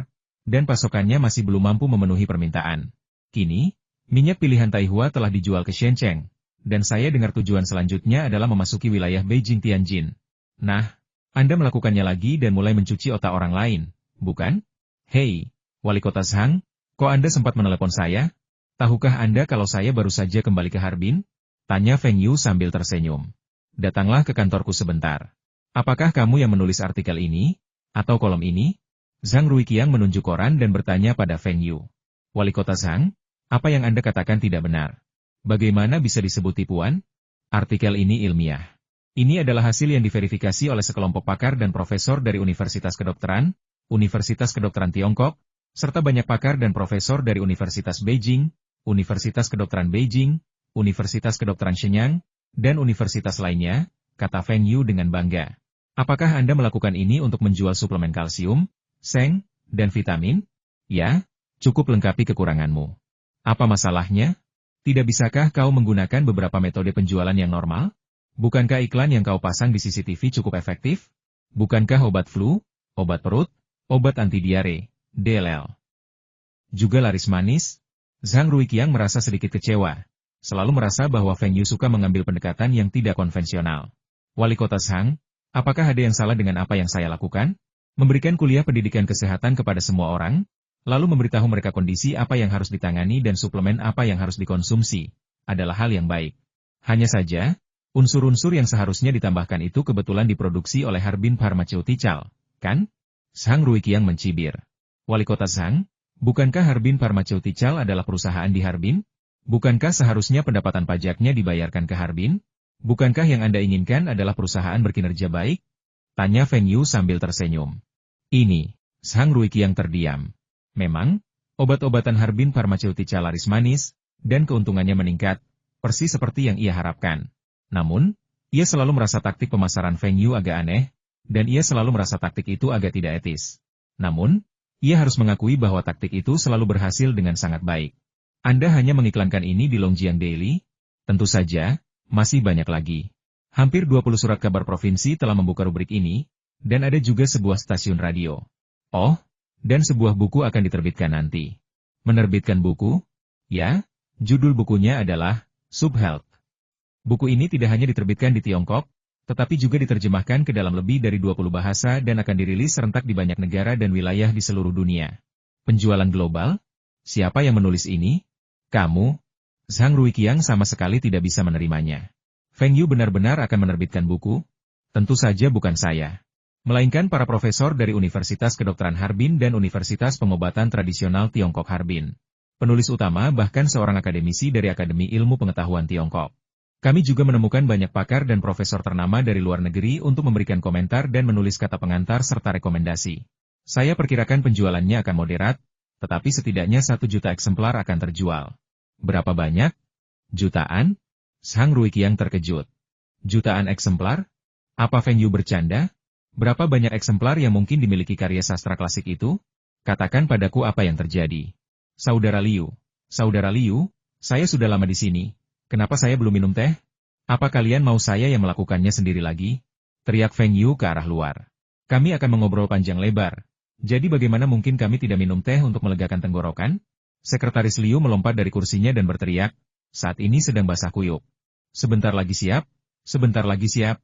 dan pasokannya masih belum mampu memenuhi permintaan. Kini, minyak pilihan Taihua telah dijual ke Shenzhen, dan saya dengar tujuan selanjutnya adalah memasuki wilayah Beijing-Tianjin. Nah, Anda melakukannya lagi dan mulai mencuci otak orang lain, bukan? Hei, Wali Kota Zhang, kok Anda sempat menelepon saya? Tahukah Anda kalau saya baru saja kembali ke Harbin? Tanya Feng Yu sambil tersenyum. Datanglah ke kantorku sebentar. Apakah kamu yang menulis artikel ini? Atau kolom ini? Zhang Ruiqiang menunjuk koran dan bertanya pada Feng Yu. Wali Kota Zhang, apa yang Anda katakan tidak benar? Bagaimana bisa disebut tipuan? Artikel ini ilmiah. Ini adalah hasil yang diverifikasi oleh sekelompok pakar dan profesor dari Universitas Kedokteran, Universitas Kedokteran Tiongkok, serta banyak pakar dan profesor dari Universitas Beijing, Universitas Kedokteran Beijing, Universitas Kedokteran Shenyang, dan universitas lainnya, kata Feng Yu dengan bangga. Apakah Anda melakukan ini untuk menjual suplemen kalsium, seng, dan vitamin? Ya, cukup lengkapi kekuranganmu. Apa masalahnya? Tidak bisakah kau menggunakan beberapa metode penjualan yang normal? Bukankah iklan yang kau pasang di CCTV cukup efektif? Bukankah obat flu, obat perut, obat anti diare, DLL juga laris manis? Zhang Ruiqiang merasa sedikit kecewa. Selalu merasa bahwa Feng Yu suka mengambil pendekatan yang tidak konvensional. Wali Kota Zhang, apakah ada yang salah dengan apa yang saya lakukan? Memberikan kuliah pendidikan kesehatan kepada semua orang, lalu memberitahu mereka kondisi apa yang harus ditangani dan suplemen apa yang harus dikonsumsi, adalah hal yang baik. Hanya saja, unsur-unsur yang seharusnya ditambahkan itu kebetulan diproduksi oleh Harbin Pharmaceutical, kan? Zhang Ruiqiang mencibir. Wali Kota Zhang, bukankah Harbin Pharmaceutical adalah perusahaan di Harbin? Bukankah seharusnya pendapatan pajaknya dibayarkan ke Harbin? Bukankah yang Anda inginkan adalah perusahaan berkinerja baik? Tanya Feng Yu sambil tersenyum. Ini, Zhang Ruiqiang terdiam. Memang, obat-obatan Harbin Pharmaceutical laris manis, dan keuntungannya meningkat, persis seperti yang ia harapkan. Namun, ia selalu merasa taktik pemasaran Feng Yu agak aneh, dan ia selalu merasa taktik itu agak tidak etis. Namun, ia harus mengakui bahwa taktik itu selalu berhasil dengan sangat baik. Anda hanya mengiklankan ini di Longjiang Daily? Tentu saja, masih banyak lagi. Hampir 20 surat kabar provinsi telah membuka rubrik ini, dan ada juga sebuah stasiun radio. Oh, dan sebuah buku akan diterbitkan nanti. Menerbitkan buku? Ya, judul bukunya adalah Subhealth. Buku ini tidak hanya diterbitkan di Tiongkok, tetapi juga diterjemahkan ke dalam lebih dari 20 bahasa dan akan dirilis serentak di banyak negara dan wilayah di seluruh dunia. Penjualan global? Siapa yang menulis ini? Kamu? Zhang Ruiqiang sama sekali tidak bisa menerimanya. Feng Yu benar-benar akan menerbitkan buku? Tentu saja bukan saya. Melainkan para profesor dari Universitas Kedokteran Harbin dan Universitas Pengobatan Tradisional Tiongkok Harbin. Penulis utama bahkan seorang akademisi dari Akademi Ilmu Pengetahuan Tiongkok. Kami juga menemukan banyak pakar dan profesor ternama dari luar negeri untuk memberikan komentar dan menulis kata pengantar serta rekomendasi. Saya perkirakan penjualannya akan moderat, tetapi setidaknya 1 juta eksemplar akan terjual. Berapa banyak? Jutaan? Zhang Ruiqiang terkejut. Jutaan eksemplar? Apa Feng Yu bercanda? Berapa banyak eksemplar yang mungkin dimiliki karya sastra klasik itu? Katakan padaku apa yang terjadi. Saudara Liu, saya sudah lama di sini. Kenapa saya belum minum teh? Apa kalian mau saya yang melakukannya sendiri lagi? Teriak Feng Yu ke arah luar. Kami akan mengobrol panjang lebar. Jadi bagaimana mungkin kami tidak minum teh untuk melegakan tenggorokan? Sekretaris Liu melompat dari kursinya dan berteriak, saat ini sedang basah kuyup. Sebentar lagi siap, sebentar lagi siap.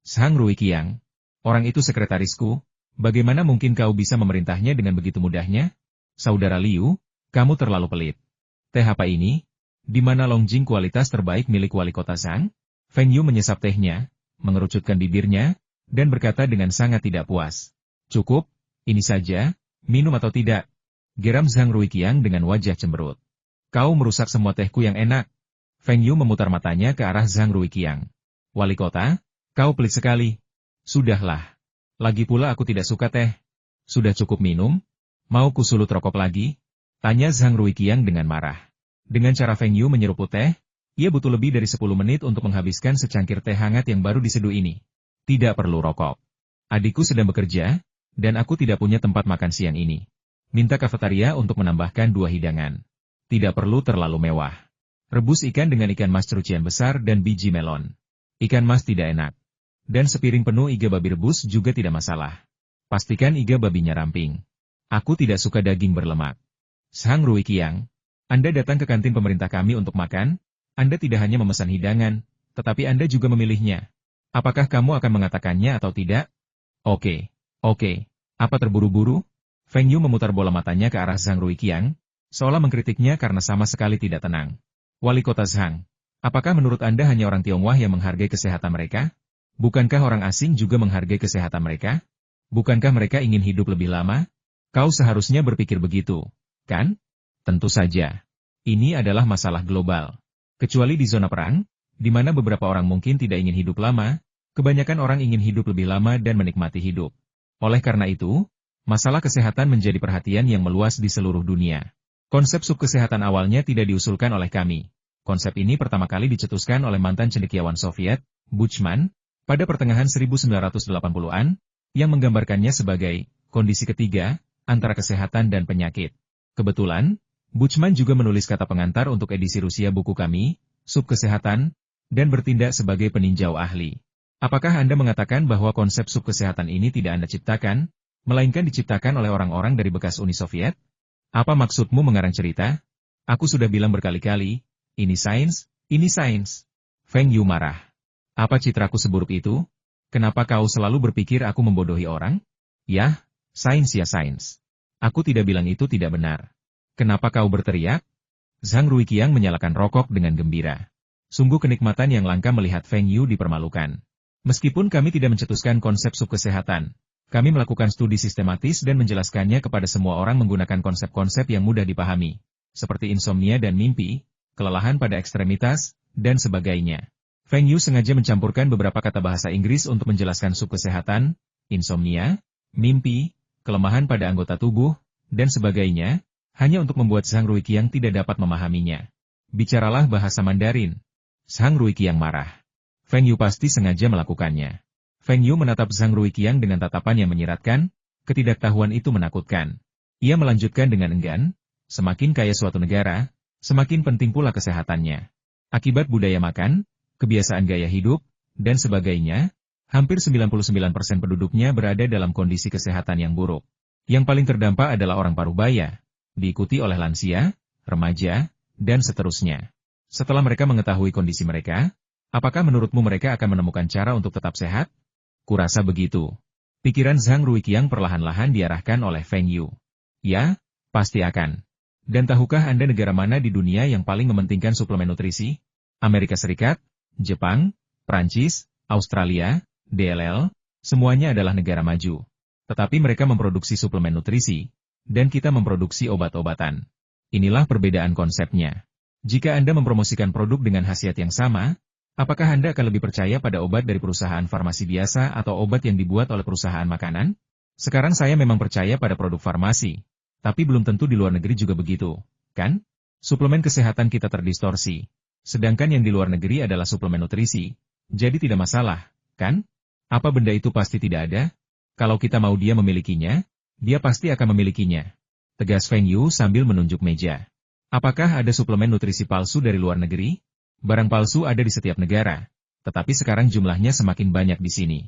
Zhang Ruiqiang. Orang itu sekretarisku, bagaimana mungkin kau bisa memerintahnya dengan begitu mudahnya? Saudara Liu, kamu terlalu pelit. Teh apa ini? Di mana Longjing kualitas terbaik milik wali kota Zhang? Feng Yu menyesap tehnya, mengerucutkan bibirnya, dan berkata dengan sangat tidak puas. Cukup, ini saja, minum atau tidak? Geram Zhang Ruiqiang dengan wajah cemberut. Kau merusak semua tehku yang enak. Feng Yu memutar matanya ke arah Zhang Ruiqiang. Wali kota, kau pelit sekali. Sudahlah. Lagi pula aku tidak suka teh. Sudah cukup minum? Mau kusulut rokok lagi? Tanya Zhang Ruiqiang dengan marah. Dengan cara Feng Yu menyeruput teh, ia butuh lebih dari 10 menit untuk menghabiskan secangkir teh hangat yang baru diseduh ini. Tidak perlu rokok. Adikku sedang bekerja, dan aku tidak punya tempat makan siang ini. Minta kafetaria untuk menambahkan 2 hidangan. Tidak perlu terlalu mewah. Rebus ikan dengan ikan mas cerucian besar dan biji melon. Ikan mas tidak enak. Dan sepiring penuh iga babi rebus juga tidak masalah. Pastikan iga babinya ramping. Aku tidak suka daging berlemak. Zhang Ruiqiang, Anda datang ke kantin pemerintah kami untuk makan? Anda tidak hanya memesan hidangan, tetapi Anda juga memilihnya. Apakah kamu akan mengatakannya atau tidak? Oke. Apa terburu-buru? Feng Yu memutar bola matanya ke arah Zhang Ruiqiang, seolah mengkritiknya karena sama sekali tidak tenang. Wali kota Zhang, apakah menurut Anda hanya orang Tionghoa yang menghargai kesehatan mereka? Bukankah orang asing juga menghargai kesehatan mereka? Bukankah mereka ingin hidup lebih lama? Kau seharusnya berpikir begitu, kan? Tentu saja. Ini adalah masalah global. Kecuali di zona perang, di mana beberapa orang mungkin tidak ingin hidup lama, kebanyakan orang ingin hidup lebih lama dan menikmati hidup. Oleh karena itu, masalah kesehatan menjadi perhatian yang meluas di seluruh dunia. Konsep subkesehatan awalnya tidak diusulkan oleh kami. Konsep ini pertama kali dicetuskan oleh mantan cendekiawan Soviet, Buchman, pada pertengahan 1980-an, yang menggambarkannya sebagai kondisi ketiga antara kesehatan dan penyakit. Kebetulan, Buchman juga menulis kata pengantar untuk edisi Rusia buku kami, Subkesehatan, dan bertindak sebagai peninjau ahli. Apakah Anda mengatakan bahwa konsep subkesehatan ini tidak Anda ciptakan, melainkan diciptakan oleh orang-orang dari bekas Uni Soviet? Apa maksudmu mengarang cerita? Aku sudah bilang berkali-kali, ini sains, ini sains. Feng Yu marah. Apa citraku seburuk itu? Kenapa kau selalu berpikir aku membodohi orang? Yah, sains ya sains. Aku tidak bilang itu tidak benar. Kenapa kau berteriak? Zhang Ruiqiang menyalakan rokok dengan gembira. Sungguh kenikmatan yang langka melihat Feng Yu dipermalukan. Meskipun kami tidak mencetuskan konsep subkesehatan, kami melakukan studi sistematis dan menjelaskannya kepada semua orang menggunakan konsep-konsep yang mudah dipahami, seperti insomnia dan mimpi, kelelahan pada ekstremitas, dan sebagainya. Feng Yu sengaja mencampurkan beberapa kata bahasa Inggris untuk menjelaskan subkesehatan, insomnia, mimpi, kelemahan pada anggota tubuh, dan sebagainya, hanya untuk membuat Zhang Ruiqiang tidak dapat memahaminya. Bicaralah bahasa Mandarin. Zhang Ruiqiang marah. Feng Yu pasti sengaja melakukannya. Feng Yu menatap Zhang Ruiqiang dengan tatapan yang menyiratkan, ketidaktahuan itu menakutkan. Ia melanjutkan dengan enggan, semakin kaya suatu negara, semakin penting pula kesehatannya. Akibat budaya makan, kebiasaan gaya hidup, dan sebagainya, hampir 99% penduduknya berada dalam kondisi kesehatan yang buruk. Yang paling terdampak adalah orang parubaya, diikuti oleh lansia, remaja, dan seterusnya. Setelah mereka mengetahui kondisi mereka, apakah menurutmu mereka akan menemukan cara untuk tetap sehat? Kurasa begitu. Pikiran Zhang Ruiqiang perlahan-lahan diarahkan oleh Feng Yu. Ya, pasti akan. Dan tahukah Anda negara mana di dunia yang paling mementingkan suplemen nutrisi? Amerika Serikat, Jepang, Prancis, Australia, DLL, semuanya adalah negara maju. Tetapi mereka memproduksi suplemen nutrisi, dan kita memproduksi obat-obatan. Inilah perbedaan konsepnya. Jika Anda mempromosikan produk dengan khasiat yang sama, apakah Anda akan lebih percaya pada obat dari perusahaan farmasi biasa atau obat yang dibuat oleh perusahaan makanan? Sekarang saya memang percaya pada produk farmasi. Tapi belum tentu di luar negeri juga begitu, kan? Suplemen kesehatan kita terdistorsi. Sedangkan yang di luar negeri adalah suplemen nutrisi. Jadi tidak masalah, kan? Apa benda itu pasti tidak ada? Kalau kita mau dia memilikinya, dia pasti akan memilikinya. Tegas Feng Yu sambil menunjuk meja. Apakah ada suplemen nutrisi palsu dari luar negeri? Barang palsu ada di setiap negara. Tetapi sekarang jumlahnya semakin banyak di sini.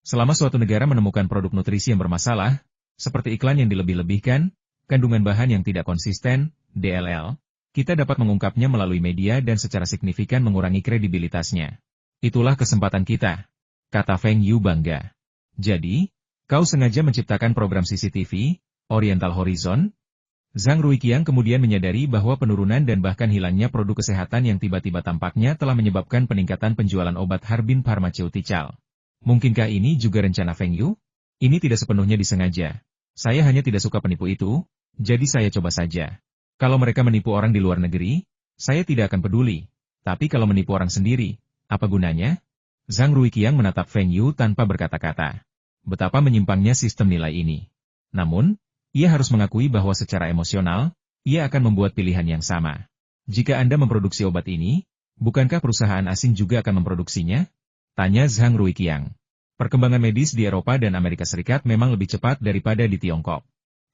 Selama suatu negara menemukan produk nutrisi yang bermasalah, seperti iklan yang dilebih-lebihkan, kandungan bahan yang tidak konsisten, DLL, kita dapat mengungkapnya melalui media dan secara signifikan mengurangi kredibilitasnya. Itulah kesempatan kita, kata Feng Yu bangga. Jadi, kau sengaja menciptakan program CCTV, Oriental Horizon? Zhang Ruiqiang kemudian menyadari bahwa penurunan dan bahkan hilangnya produk kesehatan yang tiba-tiba tampaknya telah menyebabkan peningkatan penjualan obat Harbin Pharmaceutical. Mungkinkah ini juga rencana Feng Yu? Ini tidak sepenuhnya disengaja. Saya hanya tidak suka penipu itu. Jadi saya coba saja. Kalau mereka menipu orang di luar negeri, saya tidak akan peduli. Tapi kalau menipu orang sendiri, apa gunanya? Zhang Ruiqiang menatap Feng Yu tanpa berkata-kata. Betapa menyimpangnya sistem nilai ini. Namun, ia harus mengakui bahwa secara emosional, ia akan membuat pilihan yang sama. Jika Anda memproduksi obat ini, bukankah perusahaan asing juga akan memproduksinya? Tanya Zhang Ruiqiang. Perkembangan medis di Eropa dan Amerika Serikat memang lebih cepat daripada di Tiongkok.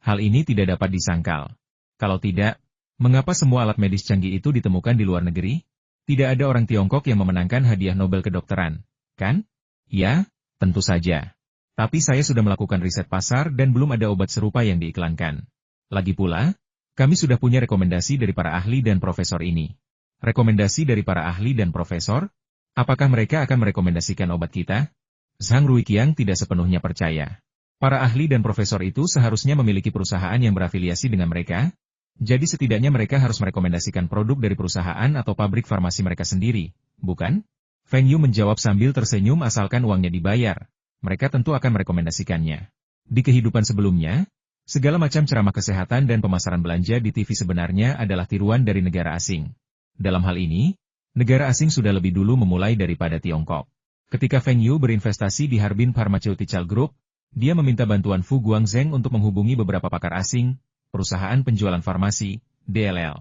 Hal ini tidak dapat disangkal. Kalau tidak, mengapa semua alat medis canggih itu ditemukan di luar negeri? Tidak ada orang Tiongkok yang memenangkan hadiah Nobel kedokteran, kan? Ya, tentu saja. Tapi saya sudah melakukan riset pasar dan belum ada obat serupa yang diiklankan. Lagi pula, kami sudah punya rekomendasi dari para ahli dan profesor ini. Rekomendasi dari para ahli dan profesor? Apakah mereka akan merekomendasikan obat kita? Zhang Ruiqiang tidak sepenuhnya percaya. Para ahli dan profesor itu seharusnya memiliki perusahaan yang berafiliasi dengan mereka, jadi setidaknya mereka harus merekomendasikan produk dari perusahaan atau pabrik farmasi mereka sendiri, bukan? Feng Yu menjawab sambil tersenyum asalkan uangnya dibayar. Mereka tentu akan merekomendasikannya. Di kehidupan sebelumnya, segala macam ceramah kesehatan dan pemasaran belanja di TV sebenarnya adalah tiruan dari negara asing. Dalam hal ini, negara asing sudah lebih dulu memulai daripada Tiongkok. Ketika Feng Yu berinvestasi di Harbin Pharmaceutical Group, dia meminta bantuan Fu Guangzheng untuk menghubungi beberapa pakar asing, perusahaan penjualan farmasi, DLL,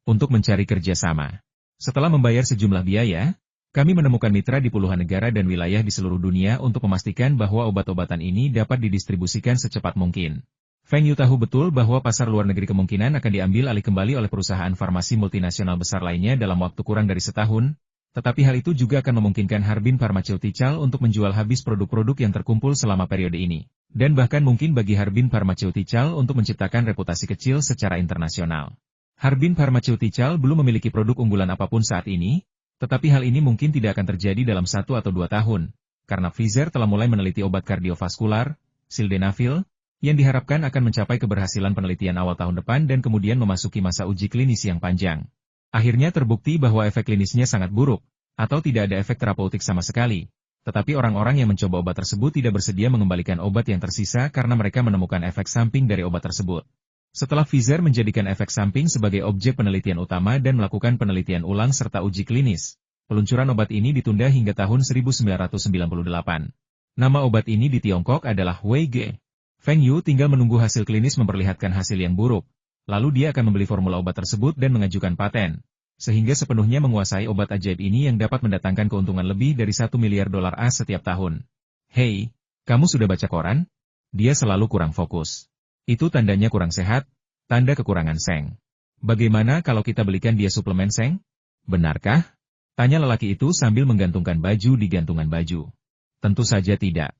untuk mencari kerjasama. Setelah membayar sejumlah biaya, kami menemukan mitra di puluhan negara dan wilayah di seluruh dunia untuk memastikan bahwa obat-obatan ini dapat didistribusikan secepat mungkin. Feng Yu tahu betul bahwa pasar luar negeri kemungkinan akan diambil alih kembali oleh perusahaan farmasi multinasional besar lainnya dalam waktu kurang dari setahun, tetapi hal itu juga akan memungkinkan Harbin Pharmaceutical untuk menjual habis produk-produk yang terkumpul selama periode ini. Dan bahkan mungkin bagi Harbin Pharmaceutical untuk menciptakan reputasi kecil secara internasional. Harbin Pharmaceutical belum memiliki produk unggulan apapun saat ini, tetapi hal ini mungkin tidak akan terjadi dalam 1 atau 2 tahun, karena Pfizer telah mulai meneliti obat kardiovaskular, sildenafil, yang diharapkan akan mencapai keberhasilan penelitian awal tahun depan dan kemudian memasuki masa uji klinis yang panjang. Akhirnya terbukti bahwa efek klinisnya sangat buruk, atau tidak ada efek terapeutik sama sekali. Tetapi orang-orang yang mencoba obat tersebut tidak bersedia mengembalikan obat yang tersisa karena mereka menemukan efek samping dari obat tersebut. Setelah Pfizer menjadikan efek samping sebagai objek penelitian utama dan melakukan penelitian ulang serta uji klinis, peluncuran obat ini ditunda hingga tahun 1998. Nama obat ini di Tiongkok adalah Weige. Feng Yu tinggal menunggu hasil klinis memperlihatkan hasil yang buruk. Lalu dia akan membeli formula obat tersebut dan mengajukan paten, sehingga sepenuhnya menguasai obat ajaib ini yang dapat mendatangkan keuntungan lebih dari $1 miliar AS setiap tahun. Hei, kamu sudah baca koran? Dia selalu kurang fokus. Itu tandanya kurang sehat, tanda kekurangan seng. Bagaimana kalau kita belikan dia suplemen seng? Benarkah? Tanya lelaki itu sambil menggantungkan baju di gantungan baju. Tentu saja tidak.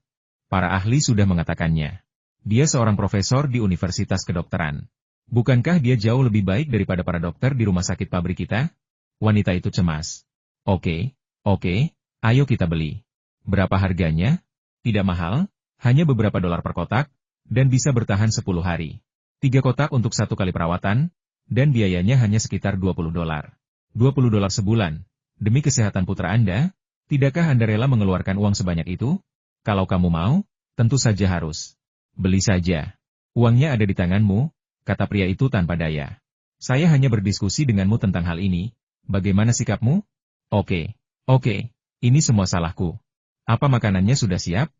Para ahli sudah mengatakannya. Dia seorang profesor di Universitas Kedokteran. Bukankah dia jauh lebih baik daripada para dokter di rumah sakit pabrik kita? Wanita itu cemas. Oke, ayo kita beli. Berapa harganya? Tidak mahal, hanya beberapa dolar per kotak, dan bisa bertahan 10 hari. 3 kotak untuk 1 kali perawatan, dan biayanya hanya sekitar $20. $20 sebulan. Demi kesehatan putra Anda, tidakkah Anda rela mengeluarkan uang sebanyak itu? Kalau kamu mau, tentu saja harus. Beli saja. Uangnya ada di tanganmu, kata pria itu tanpa daya. Saya hanya berdiskusi denganmu tentang hal ini. Bagaimana sikapmu? Oke, ini semua salahku. Apa makanannya sudah siap?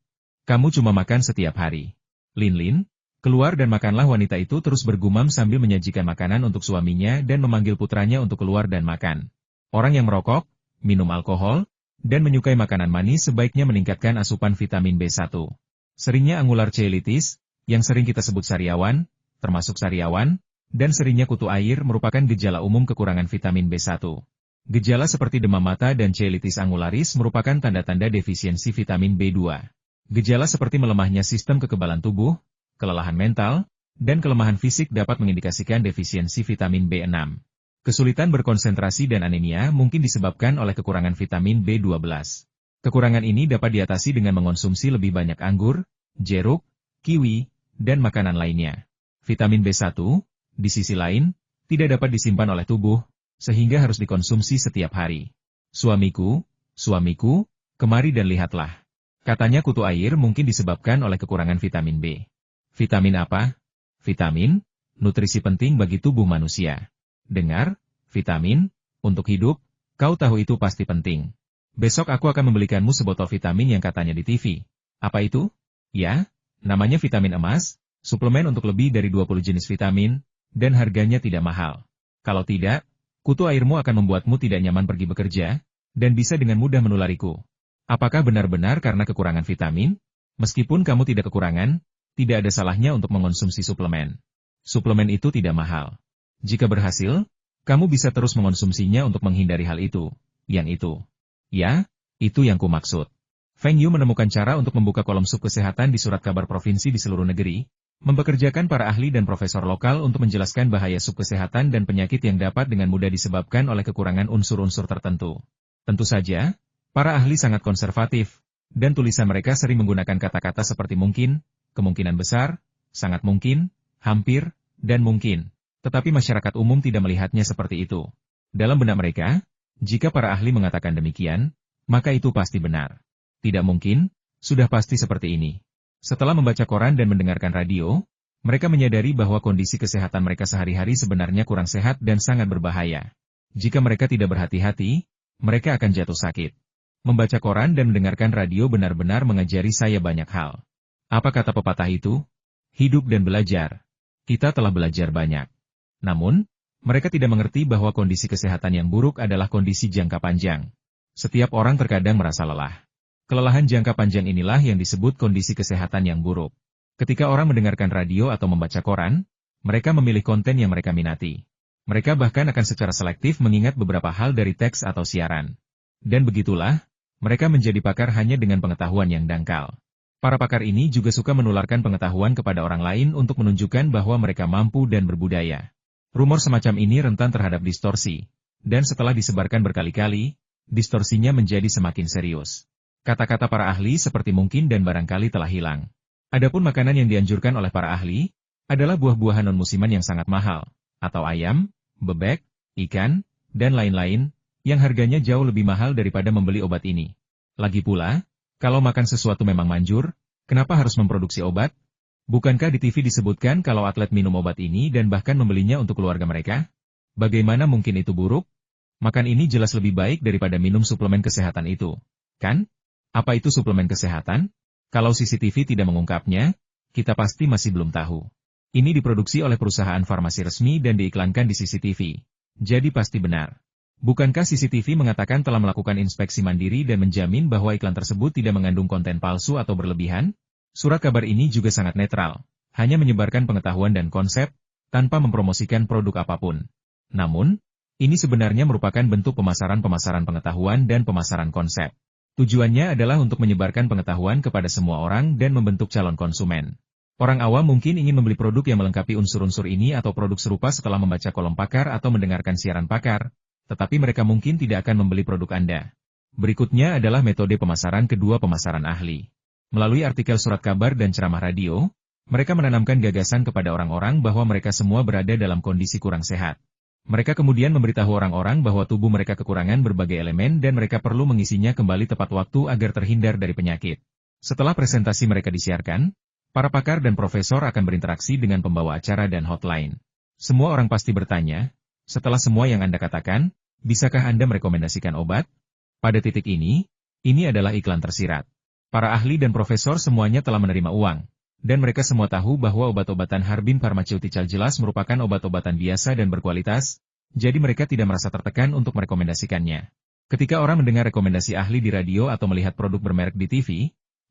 Kamu cuma makan setiap hari. Lin, keluar dan makanlah. Wanita itu terus bergumam sambil menyajikan makanan untuk suaminya dan memanggil putranya untuk keluar dan makan. Orang yang merokok, minum alkohol, dan menyukai makanan manis sebaiknya meningkatkan asupan vitamin B1. Seringnya angular cheilitis, yang sering kita sebut sariawan, termasuk sariawan, dan seringnya kutu air merupakan gejala umum kekurangan vitamin B1. Gejala seperti demam mata dan cheilitis angularis merupakan tanda-tanda defisiensi vitamin B2. Gejala seperti melemahnya sistem kekebalan tubuh, kelelahan mental, dan kelemahan fisik dapat mengindikasikan defisiensi vitamin B6. Kesulitan berkonsentrasi dan anemia mungkin disebabkan oleh kekurangan vitamin B12. Kekurangan ini dapat diatasi dengan mengonsumsi lebih banyak anggur, jeruk, kiwi, dan makanan lainnya. Vitamin B1, di sisi lain, tidak dapat disimpan oleh tubuh, sehingga harus dikonsumsi setiap hari. Suamiku, kemari dan lihatlah. Katanya kutu air mungkin disebabkan oleh kekurangan vitamin B. Vitamin apa? Vitamin, nutrisi penting bagi tubuh manusia. Dengar, vitamin, untuk hidup, kau tahu itu pasti penting. Besok aku akan membelikanmu sebotol vitamin yang katanya di TV. Apa itu? Ya, namanya vitamin emas, suplemen untuk lebih dari 20 jenis vitamin, dan harganya tidak mahal. Kalau tidak, kutu airmu akan membuatmu tidak nyaman pergi bekerja, dan bisa dengan mudah menulariku. Apakah benar-benar karena kekurangan vitamin? Meskipun kamu tidak kekurangan, tidak ada salahnya untuk mengonsumsi suplemen. Suplemen itu tidak mahal. Jika berhasil, kamu bisa terus mengonsumsinya untuk menghindari hal itu, yang itu. Ya, itu yang kumaksud. Feng Yu menemukan cara untuk membuka kolom sub kesehatan di surat kabar provinsi di seluruh negeri, mempekerjakan para ahli dan profesor lokal untuk menjelaskan bahaya sub kesehatan dan penyakit yang dapat dengan mudah disebabkan oleh kekurangan unsur-unsur tertentu. Tentu saja, para ahli sangat konservatif, dan tulisan mereka sering menggunakan kata-kata seperti mungkin, kemungkinan besar, sangat mungkin, hampir, dan mungkin. Tetapi masyarakat umum tidak melihatnya seperti itu. Dalam benak mereka, jika para ahli mengatakan demikian, maka itu pasti benar. Tidak mungkin, sudah pasti seperti ini. Setelah membaca koran dan mendengarkan radio, mereka menyadari bahwa kondisi kesehatan mereka sehari-hari sebenarnya kurang sehat dan sangat berbahaya. Jika mereka tidak berhati-hati, mereka akan jatuh sakit. Membaca koran dan mendengarkan radio benar-benar mengajari saya banyak hal. Apa kata pepatah itu? Hidup dan belajar. Kita telah belajar banyak. Namun, mereka tidak mengerti bahwa kondisi kesehatan yang buruk adalah kondisi jangka panjang. Setiap orang terkadang merasa lelah. Kelelahan jangka panjang inilah yang disebut kondisi kesehatan yang buruk. Ketika orang mendengarkan radio atau membaca koran, mereka memilih konten yang mereka minati. Mereka bahkan akan secara selektif mengingat beberapa hal dari teks atau siaran. Dan begitulah, mereka menjadi pakar hanya dengan pengetahuan yang dangkal. Para pakar ini juga suka menularkan pengetahuan kepada orang lain untuk menunjukkan bahwa mereka mampu dan berbudaya. Rumor semacam ini rentan terhadap distorsi, dan setelah disebarkan berkali-kali, distorsinya menjadi semakin serius. Kata-kata para ahli seperti mungkin dan barangkali telah hilang. Adapun makanan yang dianjurkan oleh para ahli, adalah buah-buahan non-musiman yang sangat mahal, atau ayam, bebek, ikan, dan lain-lain, yang harganya jauh lebih mahal daripada membeli obat ini. Lagi pula, kalau makan sesuatu memang manjur, kenapa harus memproduksi obat? Bukankah di TV disebutkan kalau atlet minum obat ini dan bahkan membelinya untuk keluarga mereka? Bagaimana mungkin itu buruk? Makan ini jelas lebih baik daripada minum suplemen kesehatan itu, kan? Apa itu suplemen kesehatan? Kalau CCTV tidak mengungkapnya, kita pasti masih belum tahu. Ini diproduksi oleh perusahaan farmasi resmi dan diiklankan di CCTV. Jadi pasti benar. Bukankah CCTV mengatakan telah melakukan inspeksi mandiri dan menjamin bahwa iklan tersebut tidak mengandung konten palsu atau berlebihan? Surat kabar ini juga sangat netral, hanya menyebarkan pengetahuan dan konsep, tanpa mempromosikan produk apapun. Namun, ini sebenarnya merupakan bentuk pemasaran pengetahuan dan pemasaran konsep. Tujuannya adalah untuk menyebarkan pengetahuan kepada semua orang dan membentuk calon konsumen. Orang awam mungkin ingin membeli produk yang melengkapi unsur-unsur ini atau produk serupa setelah membaca kolom pakar atau mendengarkan siaran pakar, tetapi mereka mungkin tidak akan membeli produk Anda. Berikutnya adalah metode pemasaran kedua, pemasaran ahli. Melalui artikel surat kabar dan ceramah radio, Mereka menanamkan gagasan kepada orang-orang bahwa mereka semua berada dalam kondisi kurang sehat. Mereka kemudian memberitahu orang-orang bahwa tubuh mereka kekurangan berbagai elemen dan mereka perlu mengisinya kembali tepat waktu agar terhindar dari penyakit. Setelah presentasi mereka disiarkan, para pakar dan profesor akan berinteraksi dengan pembawa acara dan hotline. Semua orang pasti bertanya, setelah semua yang Anda katakan, bisakah Anda merekomendasikan obat? Pada titik ini adalah iklan tersirat. Para ahli dan profesor semuanya telah menerima uang, dan mereka semua tahu bahwa obat-obatan Harbin Pharmaceutical jelas merupakan obat-obatan biasa dan berkualitas, jadi mereka tidak merasa tertekan untuk merekomendasikannya. Ketika orang mendengar rekomendasi ahli di radio atau melihat produk bermerek di TV,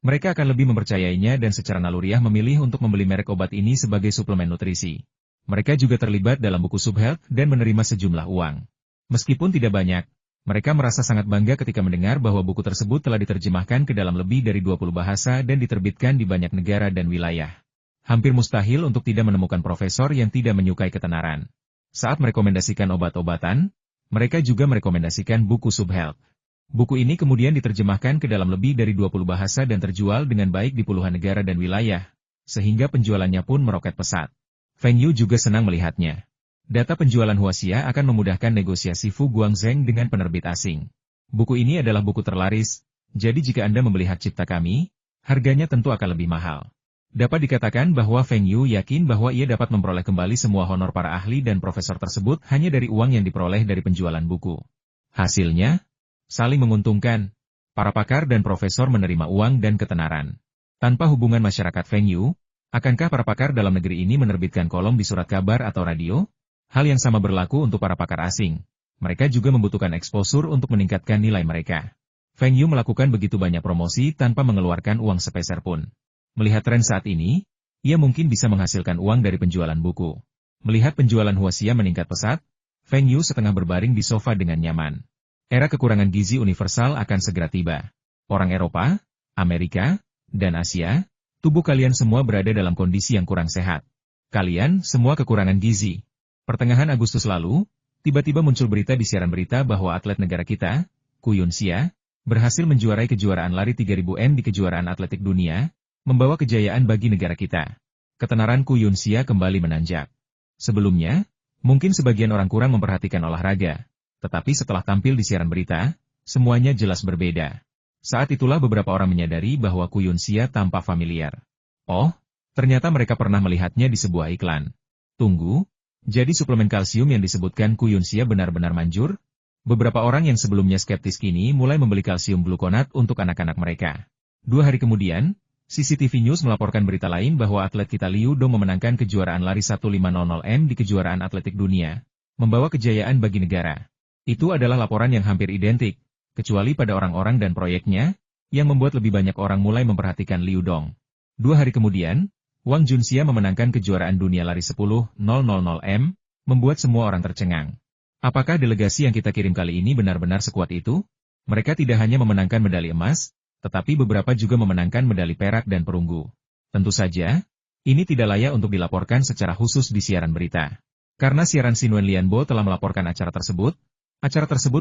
mereka akan lebih mempercayainya dan secara naluriah memilih untuk membeli merek obat ini sebagai suplemen nutrisi. Mereka juga terlibat dalam buku Subhealth dan menerima sejumlah uang. Meskipun tidak banyak, mereka merasa sangat bangga ketika mendengar bahwa buku tersebut telah diterjemahkan ke dalam lebih dari 20 bahasa dan diterbitkan di banyak negara dan wilayah. Hampir mustahil untuk tidak menemukan profesor yang tidak menyukai ketenaran. Saat merekomendasikan obat-obatan, mereka juga merekomendasikan buku Subhealth. Buku ini kemudian diterjemahkan ke dalam lebih dari 20 bahasa dan terjual dengan baik di puluhan negara dan wilayah, sehingga penjualannya pun meroket pesat. Feng Yu juga senang melihatnya. Data penjualan Huaxia akan memudahkan negosiasi Fu Guangzheng dengan penerbit asing. Buku ini adalah buku terlaris, jadi jika Anda membeli hak cipta kami, harganya tentu akan lebih mahal. Dapat dikatakan bahwa Feng Yu yakin bahwa ia dapat memperoleh kembali semua honor para ahli dan profesor tersebut hanya dari uang yang diperoleh dari penjualan buku. Hasilnya, saling menguntungkan. Para pakar dan profesor menerima uang dan ketenaran. Tanpa hubungan masyarakat Feng Yu, akankah para pakar dalam negeri ini menerbitkan kolom di surat kabar atau radio? Hal yang sama berlaku untuk para pakar asing. Mereka juga membutuhkan eksposur untuk meningkatkan nilai mereka. Feng Yu melakukan begitu banyak promosi tanpa mengeluarkan uang sepeser pun. Melihat tren saat ini, ia mungkin bisa menghasilkan uang dari penjualan buku. Melihat penjualan Huaxia meningkat pesat, Feng Yu setengah berbaring di sofa dengan nyaman. Era kekurangan gizi universal akan segera tiba. Orang Eropa, Amerika, dan Asia, tubuh kalian semua berada dalam kondisi yang kurang sehat. Kalian semua kekurangan gizi. Pertengahan Agustus lalu, tiba-tiba muncul berita di siaran berita bahwa atlet negara kita, Ku Yunxia, berhasil menjuarai kejuaraan lari 3000 m di kejuaraan atletik dunia, membawa kejayaan bagi negara kita. Ketenaran Ku Yunxia kembali menanjak. Sebelumnya, mungkin sebagian orang kurang memperhatikan olahraga, tetapi setelah tampil di siaran berita, semuanya jelas berbeda. Saat itulah beberapa orang menyadari bahwa Ku Yunxia tampak familiar. Oh, ternyata mereka pernah melihatnya di sebuah iklan. Tunggu. Jadi suplemen kalsium yang disebutkan Ku Yunxia benar-benar manjur? Beberapa orang yang sebelumnya skeptis kini mulai membeli kalsium glukonat untuk anak-anak mereka. 2 hari kemudian, CCTV News melaporkan berita lain bahwa atlet kita Liu Dong memenangkan kejuaraan lari 1500 m di kejuaraan atletik dunia, membawa kejayaan bagi negara. Itu adalah laporan yang hampir identik, kecuali pada orang-orang dan proyeknya, yang membuat lebih banyak orang mulai memperhatikan Liu Dong. 2 hari kemudian, Wang Junxia memenangkan kejuaraan dunia lari 10.000 m, membuat semua orang tercengang. Apakah delegasi yang kita kirim kali ini benar-benar sekuat itu? Mereka tidak hanya memenangkan medali emas, tetapi beberapa juga memenangkan medali perak dan perunggu. Tentu saja, ini tidak layak untuk dilaporkan secara khusus di siaran berita. Karena siaran Xinwen Lianbo telah melaporkan acara tersebut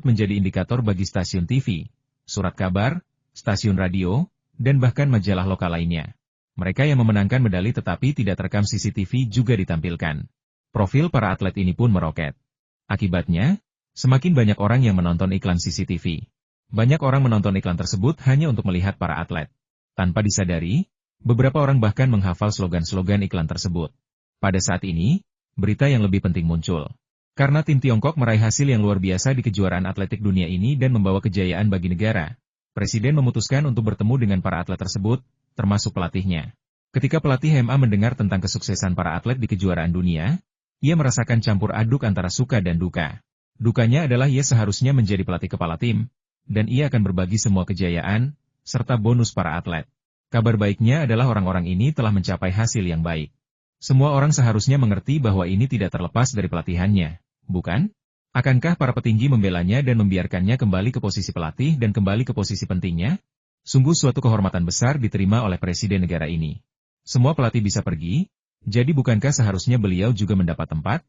menjadi indikator bagi stasiun TV, surat kabar, stasiun radio, dan bahkan majalah lokal lainnya. Mereka yang memenangkan medali tetapi tidak terekam CCTV juga ditampilkan. Profil para atlet ini pun meroket. Akibatnya, semakin banyak orang yang menonton iklan CCTV. Banyak orang menonton iklan tersebut hanya untuk melihat para atlet. Tanpa disadari, beberapa orang bahkan menghafal slogan-slogan iklan tersebut. Pada saat ini, berita yang lebih penting muncul. Karena tim Tiongkok meraih hasil yang luar biasa di kejuaraan atletik dunia ini dan membawa kejayaan bagi negara, Presiden memutuskan untuk bertemu dengan para atlet tersebut, termasuk pelatihnya. Ketika pelatih HMA mendengar tentang kesuksesan para atlet di kejuaraan dunia, ia merasakan campur aduk antara suka dan duka. Dukanya adalah ia seharusnya menjadi pelatih kepala tim, dan ia akan berbagi semua kejayaan, serta bonus para atlet. Kabar baiknya adalah orang-orang ini telah mencapai hasil yang baik. Semua orang seharusnya mengerti bahwa ini tidak terlepas dari pelatihannya, bukan? Akankah para petinggi membelanya dan membiarkannya kembali ke posisi pelatih dan kembali ke posisi pentingnya? Sungguh suatu kehormatan besar diterima oleh presiden negara ini. Semua pelatih bisa pergi, jadi bukankah seharusnya beliau juga mendapat tempat?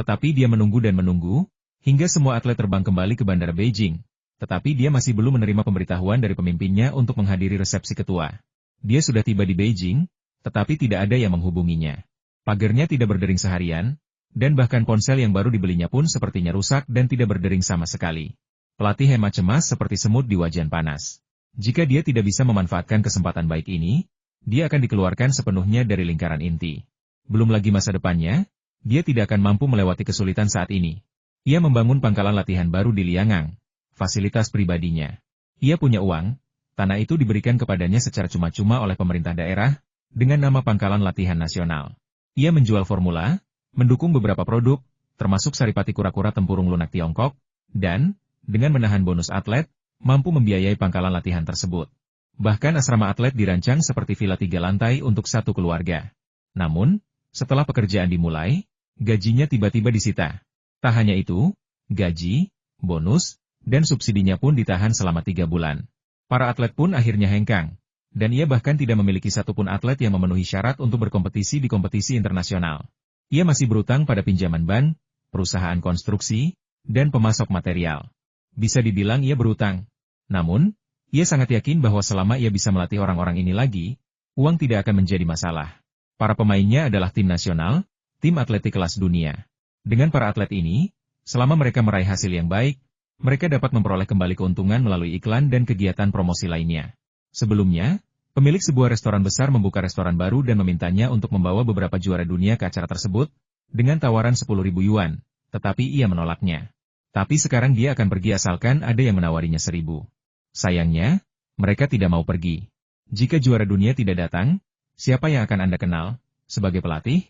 Tetapi dia menunggu dan menunggu, hingga semua atlet terbang kembali ke bandara Beijing. Tetapi dia masih belum menerima pemberitahuan dari pemimpinnya untuk menghadiri resepsi ketua. Dia sudah tiba di Beijing, tetapi tidak ada yang menghubunginya. Pagernya tidak berdering seharian, dan bahkan ponsel yang baru dibelinya pun sepertinya rusak dan tidak berdering sama sekali. Pelatih hemat cemas seperti semut di wajan panas. Jika dia tidak bisa memanfaatkan kesempatan baik ini, dia akan dikeluarkan sepenuhnya dari lingkaran inti. Belum lagi masa depannya, dia tidak akan mampu melewati kesulitan saat ini. Ia membangun pangkalan latihan baru di Liangang, fasilitas pribadinya. Ia punya uang, tanah itu diberikan kepadanya secara cuma-cuma oleh pemerintah daerah, dengan nama Pangkalan Latihan Nasional. Ia menjual formula, mendukung beberapa produk, termasuk Saripati Kura-Kura Tempurung Lunak Tiongkok, dan, dengan menahan bonus atlet, mampu membiayai pangkalan latihan tersebut. Bahkan asrama atlet dirancang seperti villa 3 lantai untuk satu keluarga. Namun, setelah pekerjaan dimulai, gajinya tiba-tiba disita. Tak hanya itu, gaji, bonus, dan subsidinya pun ditahan selama 3 bulan. Para atlet pun akhirnya hengkang, dan ia bahkan tidak memiliki satupun atlet yang memenuhi syarat untuk berkompetisi di kompetisi internasional. Ia masih berutang pada pinjaman bank, perusahaan konstruksi, dan pemasok material. Bisa dibilang ia berutang. Namun, ia sangat yakin bahwa selama ia bisa melatih orang-orang ini lagi, uang tidak akan menjadi masalah. Para pemainnya adalah tim nasional, tim atletik kelas dunia. Dengan para atlet ini, selama mereka meraih hasil yang baik, mereka dapat memperoleh kembali keuntungan melalui iklan dan kegiatan promosi lainnya. Sebelumnya, pemilik sebuah restoran besar membuka restoran baru dan memintanya untuk membawa beberapa juara dunia ke acara tersebut, dengan tawaran 10.000 yuan, tetapi ia menolaknya. Tapi sekarang dia akan pergi asalkan ada yang menawarinya 1.000. Sayangnya, mereka tidak mau pergi. Jika juara dunia tidak datang, siapa yang akan Anda kenal sebagai pelatih?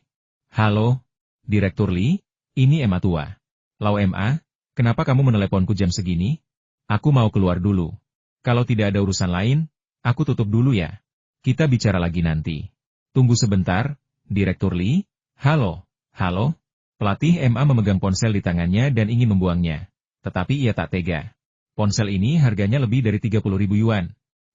Halo, Direktur Lee, ini Emma tua. Lau Emma, kenapa kamu meneleponku jam segini? Aku mau keluar dulu. Kalau tidak ada urusan lain, aku tutup dulu ya. Kita bicara lagi nanti. Tunggu sebentar, Direktur Lee. Halo, halo. Pelatih Emma memegang ponsel di tangannya dan ingin membuangnya. Tetapi ia tak tega. Ponsel ini harganya lebih dari 30.000 yuan.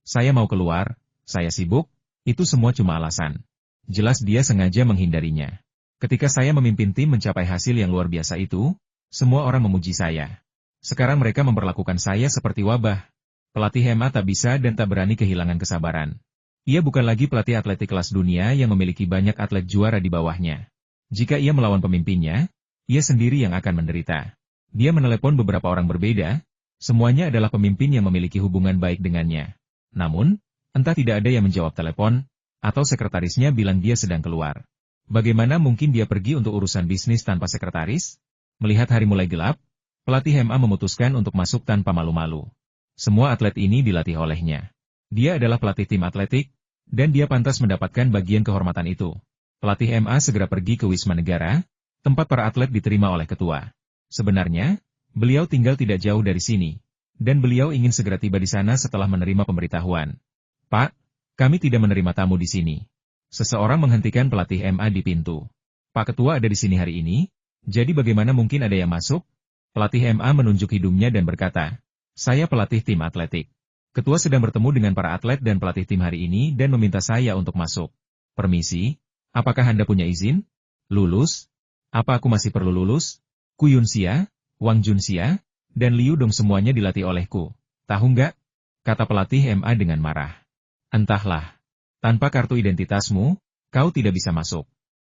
Saya mau keluar, saya sibuk, itu semua cuma alasan. Jelas dia sengaja menghindarinya. Ketika saya memimpin tim mencapai hasil yang luar biasa itu, semua orang memuji saya. Sekarang mereka memperlakukan saya seperti wabah. Pelatih Emma tak bisa dan tak berani kehilangan kesabaran. Ia bukan lagi pelatih atletik kelas dunia yang memiliki banyak atlet juara di bawahnya. Jika ia melawan pemimpinnya, ia sendiri yang akan menderita. Dia menelepon beberapa orang berbeda, semuanya adalah pemimpin yang memiliki hubungan baik dengannya. Namun, entah tidak ada yang menjawab telepon, atau sekretarisnya bilang dia sedang keluar. Bagaimana mungkin dia pergi untuk urusan bisnis tanpa sekretaris? Melihat hari mulai gelap, pelatih MA memutuskan untuk masuk tanpa malu-malu. Semua atlet ini dilatih olehnya. Dia adalah pelatih tim atletik, dan dia pantas mendapatkan bagian kehormatan itu. Pelatih MA segera pergi ke Wisma Negara, tempat para atlet diterima oleh ketua. Sebenarnya, beliau tinggal tidak jauh dari sini, dan beliau ingin segera tiba di sana setelah menerima pemberitahuan. Pak, kami tidak menerima tamu di sini. Seseorang menghentikan pelatih MA di pintu. Pak Ketua ada di sini hari ini, jadi bagaimana mungkin ada yang masuk? Pelatih MA menunjuk hidungnya dan berkata, saya pelatih tim atletik. Ketua sedang bertemu dengan para atlet dan pelatih tim hari ini dan meminta saya untuk masuk. Permisi, apakah Anda punya izin? Lulus? Apa aku masih perlu lulus? Ku Yunxia, Wang Junxia, dan Liu Dong semuanya dilatih olehku. Tahu nggak? Kata pelatih MA dengan marah. Entahlah. Tanpa kartu identitasmu, kau tidak bisa masuk.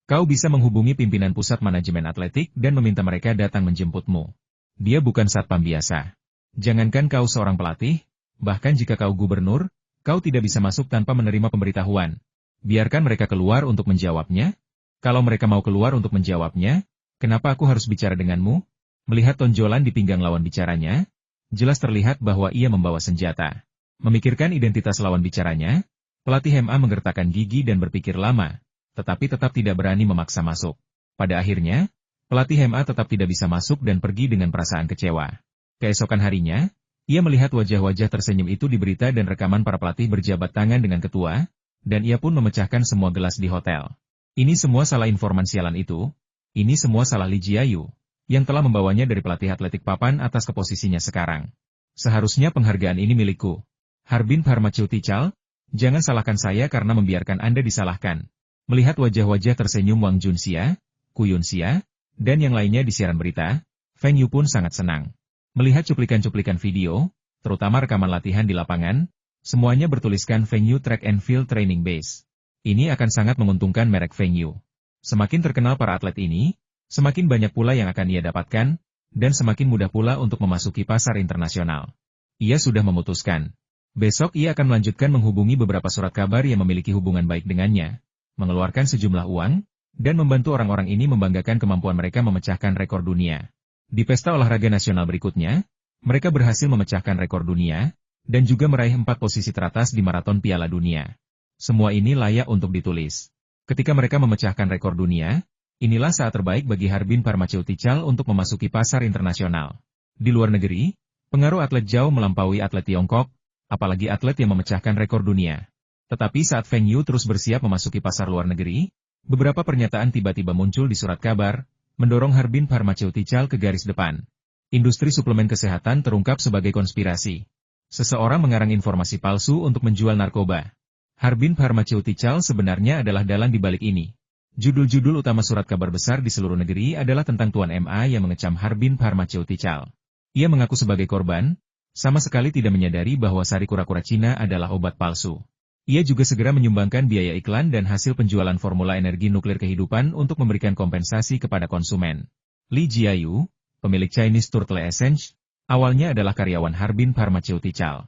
Kau bisa menghubungi pimpinan pusat manajemen atletik dan meminta mereka datang menjemputmu. Dia bukan satpam biasa. Jangankan kau seorang pelatih, bahkan jika kau gubernur, kau tidak bisa masuk tanpa menerima pemberitahuan. Biarkan mereka keluar untuk menjawabnya. Kalau mereka mau keluar untuk menjawabnya, kenapa aku harus bicara denganmu? Melihat tonjolan di pinggang lawan bicaranya, jelas terlihat bahwa ia membawa senjata. Memikirkan identitas lawan bicaranya, pelatih MA menggertakkan gigi dan berpikir lama, tetapi tetap tidak berani memaksa masuk. Pada akhirnya, pelatih MA tetap tidak bisa masuk dan pergi dengan perasaan kecewa. Keesokan harinya, ia melihat wajah-wajah tersenyum itu di berita dan rekaman para pelatih berjabat tangan dengan ketua, dan ia pun memecahkan semua gelas di hotel. Ini semua salah informan sialan itu, ini semua salah Li Jiayu, yang telah membawanya dari pelatih atletik papan atas ke posisinya sekarang. Seharusnya penghargaan ini milikku. Harbin Pharmaceutical, jangan salahkan saya karena membiarkan Anda disalahkan. Melihat wajah-wajah tersenyum Wang Junxia, Ku Yunxia, dan yang lainnya di siaran berita, Feng Yu pun sangat senang. Melihat cuplikan-cuplikan video, terutama rekaman latihan di lapangan, semuanya bertuliskan Feng Yu Track and Field Training Base. Ini akan sangat menguntungkan merek Feng Yu. Semakin terkenal para atlet ini, semakin banyak pula yang akan ia dapatkan, dan semakin mudah pula untuk memasuki pasar internasional. Ia sudah memutuskan. Besok ia akan melanjutkan menghubungi beberapa surat kabar yang memiliki hubungan baik dengannya, mengeluarkan sejumlah uang, dan membantu orang-orang ini membanggakan kemampuan mereka memecahkan rekor dunia. Di pesta olahraga nasional berikutnya, mereka berhasil memecahkan rekor dunia, dan juga meraih 4 posisi teratas di maraton Piala Dunia. Semua ini layak untuk ditulis. Ketika mereka memecahkan rekor dunia, inilah saat terbaik bagi Harbin Pharmaceutical untuk memasuki pasar internasional. Di luar negeri, pengaruh atlet jauh melampaui atlet Tiongkok, apalagi atlet yang memecahkan rekor dunia. Tetapi saat Feng Yu terus bersiap memasuki pasar luar negeri, beberapa pernyataan tiba-tiba muncul di surat kabar, mendorong Harbin Pharmaceutical ke garis depan. Industri suplemen kesehatan terungkap sebagai konspirasi. Seseorang mengarang informasi palsu untuk menjual narkoba. Harbin Pharmaceutical sebenarnya adalah dalang di balik ini. Judul-judul utama surat kabar besar di seluruh negeri adalah tentang Tuan MA yang mengecam Harbin Pharmaceutical. Ia mengaku sebagai korban, sama sekali tidak menyadari bahwa sari kura-kura Cina adalah obat palsu. Ia juga segera menyumbangkan biaya iklan dan hasil penjualan formula energi nuklir kehidupan untuk memberikan kompensasi kepada konsumen. Li Jiayu, pemilik Chinese Turtle Essence, awalnya adalah karyawan Harbin Pharmaceutical.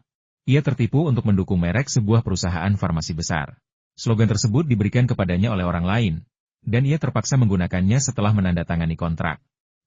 Ia tertipu untuk mendukung merek sebuah perusahaan farmasi besar. Slogan tersebut diberikan kepadanya oleh orang lain, dan ia terpaksa menggunakannya setelah menandatangani kontrak.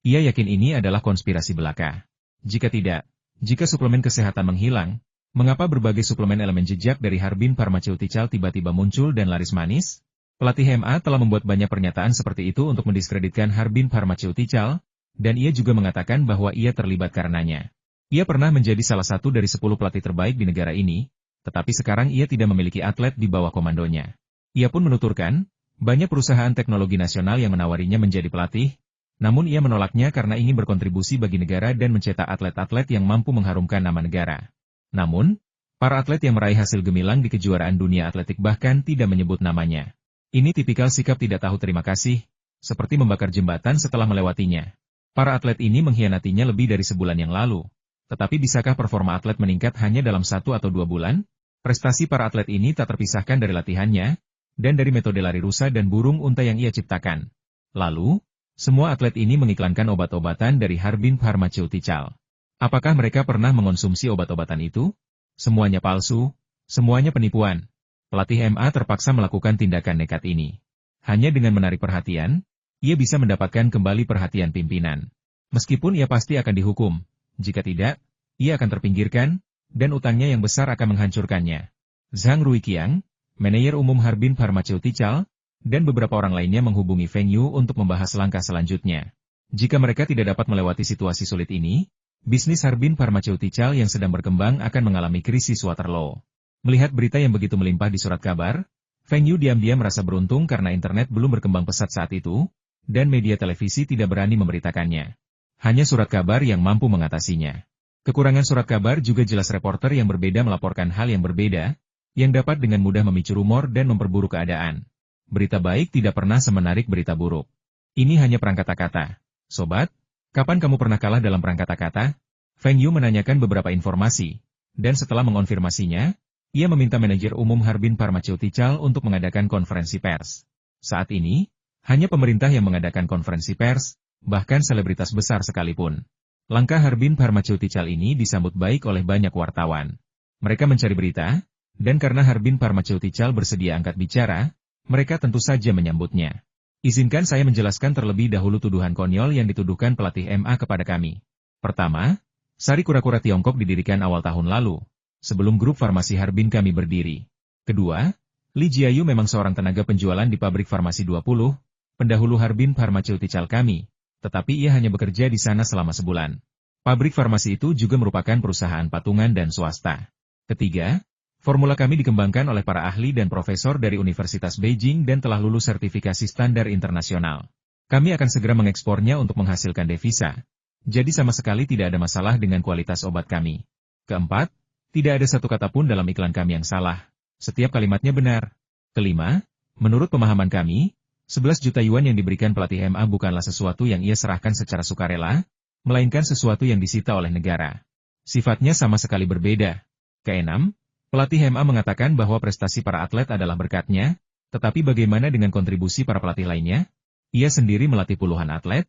Ia yakin ini adalah konspirasi belaka. Jika tidak, jika suplemen kesehatan menghilang, mengapa berbagai suplemen elemen jejak dari Harbin Pharmaceutical tiba-tiba muncul dan laris manis? Pelatih MA telah membuat banyak pernyataan seperti itu untuk mendiskreditkan Harbin Pharmaceutical, dan ia juga mengatakan bahwa ia terlibat karenanya. Ia pernah menjadi salah satu dari 10 pelatih terbaik di negara ini, tetapi sekarang ia tidak memiliki atlet di bawah komandonya. Ia pun menuturkan, banyak perusahaan teknologi nasional yang menawarinya menjadi pelatih, namun ia menolaknya karena ingin berkontribusi bagi negara dan mencetak atlet-atlet yang mampu mengharumkan nama negara. Namun, para atlet yang meraih hasil gemilang di kejuaraan dunia atletik bahkan tidak menyebut namanya. Ini tipikal sikap tidak tahu terima kasih, seperti membakar jembatan setelah melewatinya. Para atlet ini mengkhianatinya lebih dari sebulan yang lalu. Tetapi bisakah performa atlet meningkat hanya dalam 1 atau 2 bulan? Prestasi para atlet ini tak terpisahkan dari latihannya, dan dari metode lari rusa dan burung unta yang ia ciptakan. Lalu, semua atlet ini mengiklankan obat-obatan dari Harbin Pharmaceutical. Apakah mereka pernah mengonsumsi obat-obatan itu? Semuanya palsu, semuanya penipuan. Pelatih MA terpaksa melakukan tindakan nekat ini. Hanya dengan menarik perhatian, ia bisa mendapatkan kembali perhatian pimpinan. Meskipun ia pasti akan dihukum. Jika tidak, ia akan terpinggirkan, dan utangnya yang besar akan menghancurkannya. Zhang Ruiqiang, manajer umum Harbin Pharmaceutical, dan beberapa orang lainnya menghubungi Feng Yu untuk membahas langkah selanjutnya. Jika mereka tidak dapat melewati situasi sulit ini, bisnis Harbin Pharmaceutical yang sedang berkembang akan mengalami krisis Waterloo. Melihat berita yang begitu melimpah di surat kabar, Feng Yu diam-diam merasa beruntung karena internet belum berkembang pesat saat itu, dan media televisi tidak berani memberitakannya. Hanya surat kabar yang mampu mengatasinya. Kekurangan surat kabar juga jelas reporter yang berbeda melaporkan hal yang berbeda, yang dapat dengan mudah memicu rumor dan memperburuk keadaan. Berita baik tidak pernah semenarik berita buruk. Ini hanya perang kata-kata. Sobat, kapan kamu pernah kalah dalam perang kata-kata? Feng Yu menanyakan beberapa informasi, dan setelah mengonfirmasinya, ia meminta manajer umum Harbin Pharmaceutical untuk mengadakan konferensi pers. Saat ini, hanya pemerintah yang mengadakan konferensi pers, bahkan selebritas besar sekalipun. Langkah Harbin Pharmaceutical ini disambut baik oleh banyak wartawan. Mereka mencari berita, dan karena Harbin Pharmaceutical bersedia angkat bicara, mereka tentu saja menyambutnya. Izinkan saya menjelaskan terlebih dahulu tuduhan konyol yang dituduhkan pelatih MA kepada kami. Pertama, sari kura-kura Tiongkok didirikan awal tahun lalu, sebelum grup farmasi Harbin kami berdiri. Kedua, Li Jiayu memang seorang tenaga penjualan di pabrik farmasi 20, pendahulu Harbin Pharmaceutical kami. Tetapi ia hanya bekerja di sana selama sebulan. Pabrik farmasi itu juga merupakan perusahaan patungan dan swasta. Ketiga, formula kami dikembangkan oleh para ahli dan profesor dari Universitas Beijing dan telah lulus sertifikasi standar internasional. Kami akan segera mengekspornya untuk menghasilkan devisa. Jadi sama sekali tidak ada masalah dengan kualitas obat kami. Keempat, tidak ada satu kata pun dalam iklan kami yang salah. Setiap kalimatnya benar. Kelima, menurut pemahaman kami, 11 juta yuan yang diberikan pelatih MA bukanlah sesuatu yang ia serahkan secara sukarela, melainkan sesuatu yang disita oleh negara. Sifatnya sama sekali berbeda. Keenam, pelatih MA mengatakan bahwa prestasi para atlet adalah berkatnya, Tetapi bagaimana dengan kontribusi para pelatih lainnya? Ia sendiri melatih puluhan atlet.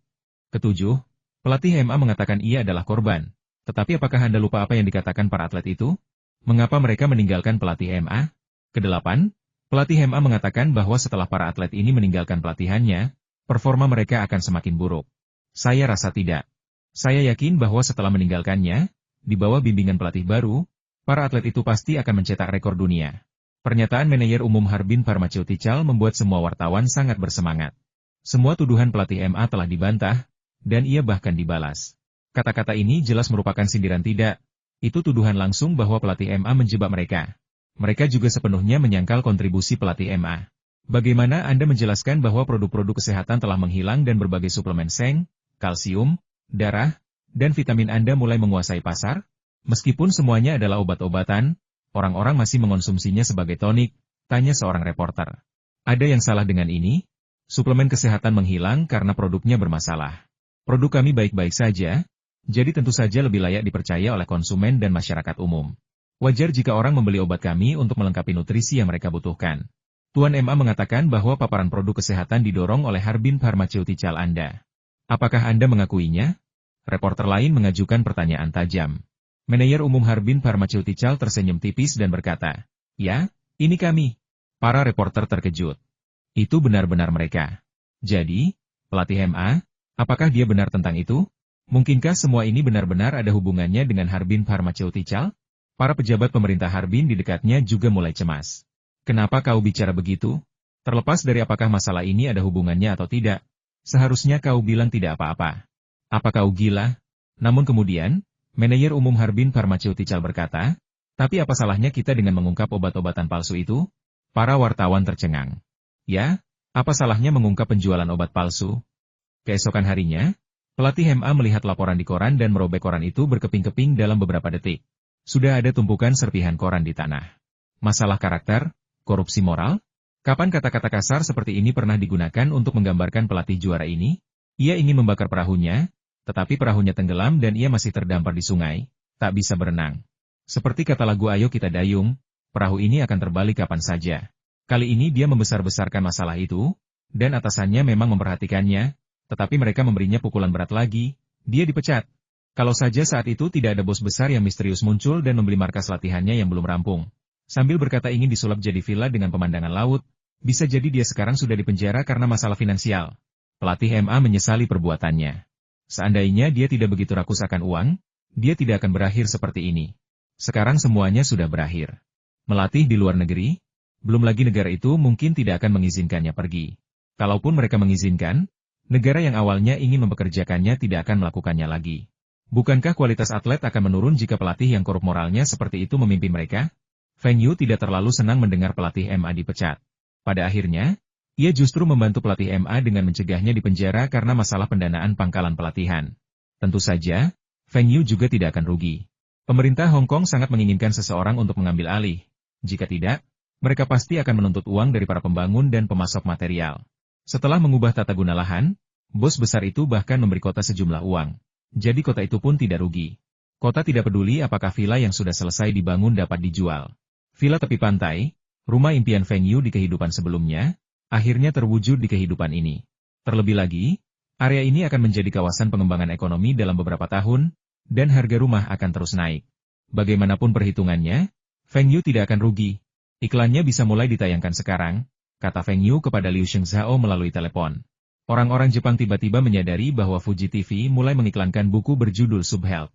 Ketujuh, pelatih MA mengatakan ia adalah korban. Tetapi apakah Anda lupa apa yang dikatakan para atlet itu? Mengapa mereka meninggalkan pelatih MA? Kedelapan, pelatih MA mengatakan bahwa setelah para atlet ini meninggalkan pelatihannya, performa mereka akan semakin buruk. Saya rasa tidak. Saya yakin bahwa setelah meninggalkannya, di bawah bimbingan pelatih baru, para atlet itu pasti akan mencetak rekor dunia. Pernyataan manajer umum Harbin Pharmaceutical membuat semua wartawan sangat bersemangat. Semua tuduhan pelatih MA telah dibantah, dan ia bahkan dibalas. Kata-kata ini jelas merupakan sindiran tidak. Itu tuduhan langsung bahwa pelatih MA menjebak mereka. Mereka juga sepenuhnya menyangkal kontribusi pelatih MA. Bagaimana Anda menjelaskan bahwa produk-produk kesehatan telah menghilang dan berbagai suplemen seng, kalsium, darah, dan vitamin Anda mulai menguasai pasar? Meskipun semuanya adalah obat-obatan, orang-orang masih mengonsumsinya sebagai tonik, tanya seorang reporter. Ada yang salah dengan ini? Suplemen kesehatan menghilang karena produknya bermasalah. Produk kami baik-baik saja, jadi tentu saja lebih layak dipercaya oleh konsumen dan masyarakat umum. Wajar jika orang membeli obat kami untuk melengkapi nutrisi yang mereka butuhkan. Tuan MA mengatakan bahwa paparan produk kesehatan didorong oleh Harbin Pharmaceutical Anda. Apakah Anda mengakuinya? Reporter lain mengajukan pertanyaan tajam. Manajer umum Harbin Pharmaceutical tersenyum tipis dan berkata, "Ya, ini kami." Para reporter terkejut. Itu benar-benar mereka. Jadi, pelatih MA, apakah dia benar tentang itu? Mungkinkah semua ini benar-benar ada hubungannya dengan Harbin Pharmaceutical? Para pejabat pemerintah Harbin di dekatnya juga mulai cemas. Kenapa kau bicara begitu? Terlepas dari apakah masalah ini ada hubungannya atau tidak, seharusnya kau bilang tidak apa-apa. Apa kau gila? Namun kemudian, manajer umum Harbin Pharmaceutical berkata, tapi apa salahnya kita dengan mengungkap obat-obatan palsu itu? Para wartawan tercengang. Ya, apa salahnya mengungkap penjualan obat palsu? Keesokan harinya, pelatih MA melihat laporan di koran dan merobek koran itu berkeping-keping dalam beberapa detik. Sudah ada tumpukan serpihan koran di tanah. Masalah karakter, korupsi moral? Kapan kata-kata kasar seperti ini pernah digunakan untuk menggambarkan pelatih juara ini? Ia ingin membakar perahunya, tetapi perahunya tenggelam dan ia masih terdampar di sungai, tak bisa berenang. Seperti kata lagu Ayo Kita Dayung, perahu ini akan terbalik kapan saja. Kali ini dia membesar-besarkan masalah itu, dan atasannya memang memperhatikannya, tetapi mereka memberinya pukulan berat lagi, dia dipecat. Kalau saja saat itu tidak ada bos besar yang misterius muncul dan membeli markas latihannya yang belum rampung. Sambil berkata ingin disulap jadi villa dengan pemandangan laut, bisa jadi dia sekarang sudah dipenjara karena masalah finansial. Pelatih MA menyesali perbuatannya. Seandainya dia tidak begitu rakus akan uang, dia tidak akan berakhir seperti ini. Sekarang semuanya sudah berakhir. Melatih di luar negeri, belum lagi negara itu mungkin tidak akan mengizinkannya pergi. Kalaupun mereka mengizinkan, negara yang awalnya ingin mempekerjakannya tidak akan melakukannya lagi. Bukankah kualitas atlet akan menurun jika pelatih yang korup moralnya seperti itu memimpin mereka? Feng Yu tidak terlalu senang mendengar pelatih MA dipecat. Pada akhirnya, ia justru membantu pelatih MA dengan mencegahnya di penjara karena masalah pendanaan pangkalan pelatihan. Tentu saja, Feng Yu juga tidak akan rugi. Pemerintah Hong Kong sangat menginginkan seseorang untuk mengambil alih. Jika tidak, mereka pasti akan menuntut uang dari para pembangun dan pemasok material. Setelah mengubah tata guna lahan, bos besar itu bahkan memberi kota sejumlah uang. Jadi kota itu pun tidak rugi. Kota tidak peduli apakah villa yang sudah selesai dibangun dapat dijual. Villa tepi pantai, rumah impian Feng Yu di kehidupan sebelumnya, akhirnya terwujud di kehidupan ini. Terlebih lagi, area ini akan menjadi kawasan pengembangan ekonomi dalam beberapa tahun, dan harga rumah akan terus naik. Bagaimanapun perhitungannya, Feng Yu tidak akan rugi. Iklannya bisa mulai ditayangkan sekarang, kata Feng Yu kepada Liu Shengzhao melalui telepon. Orang-orang Jepang tiba-tiba menyadari bahwa Fuji TV mulai mengiklankan buku berjudul Subhealth.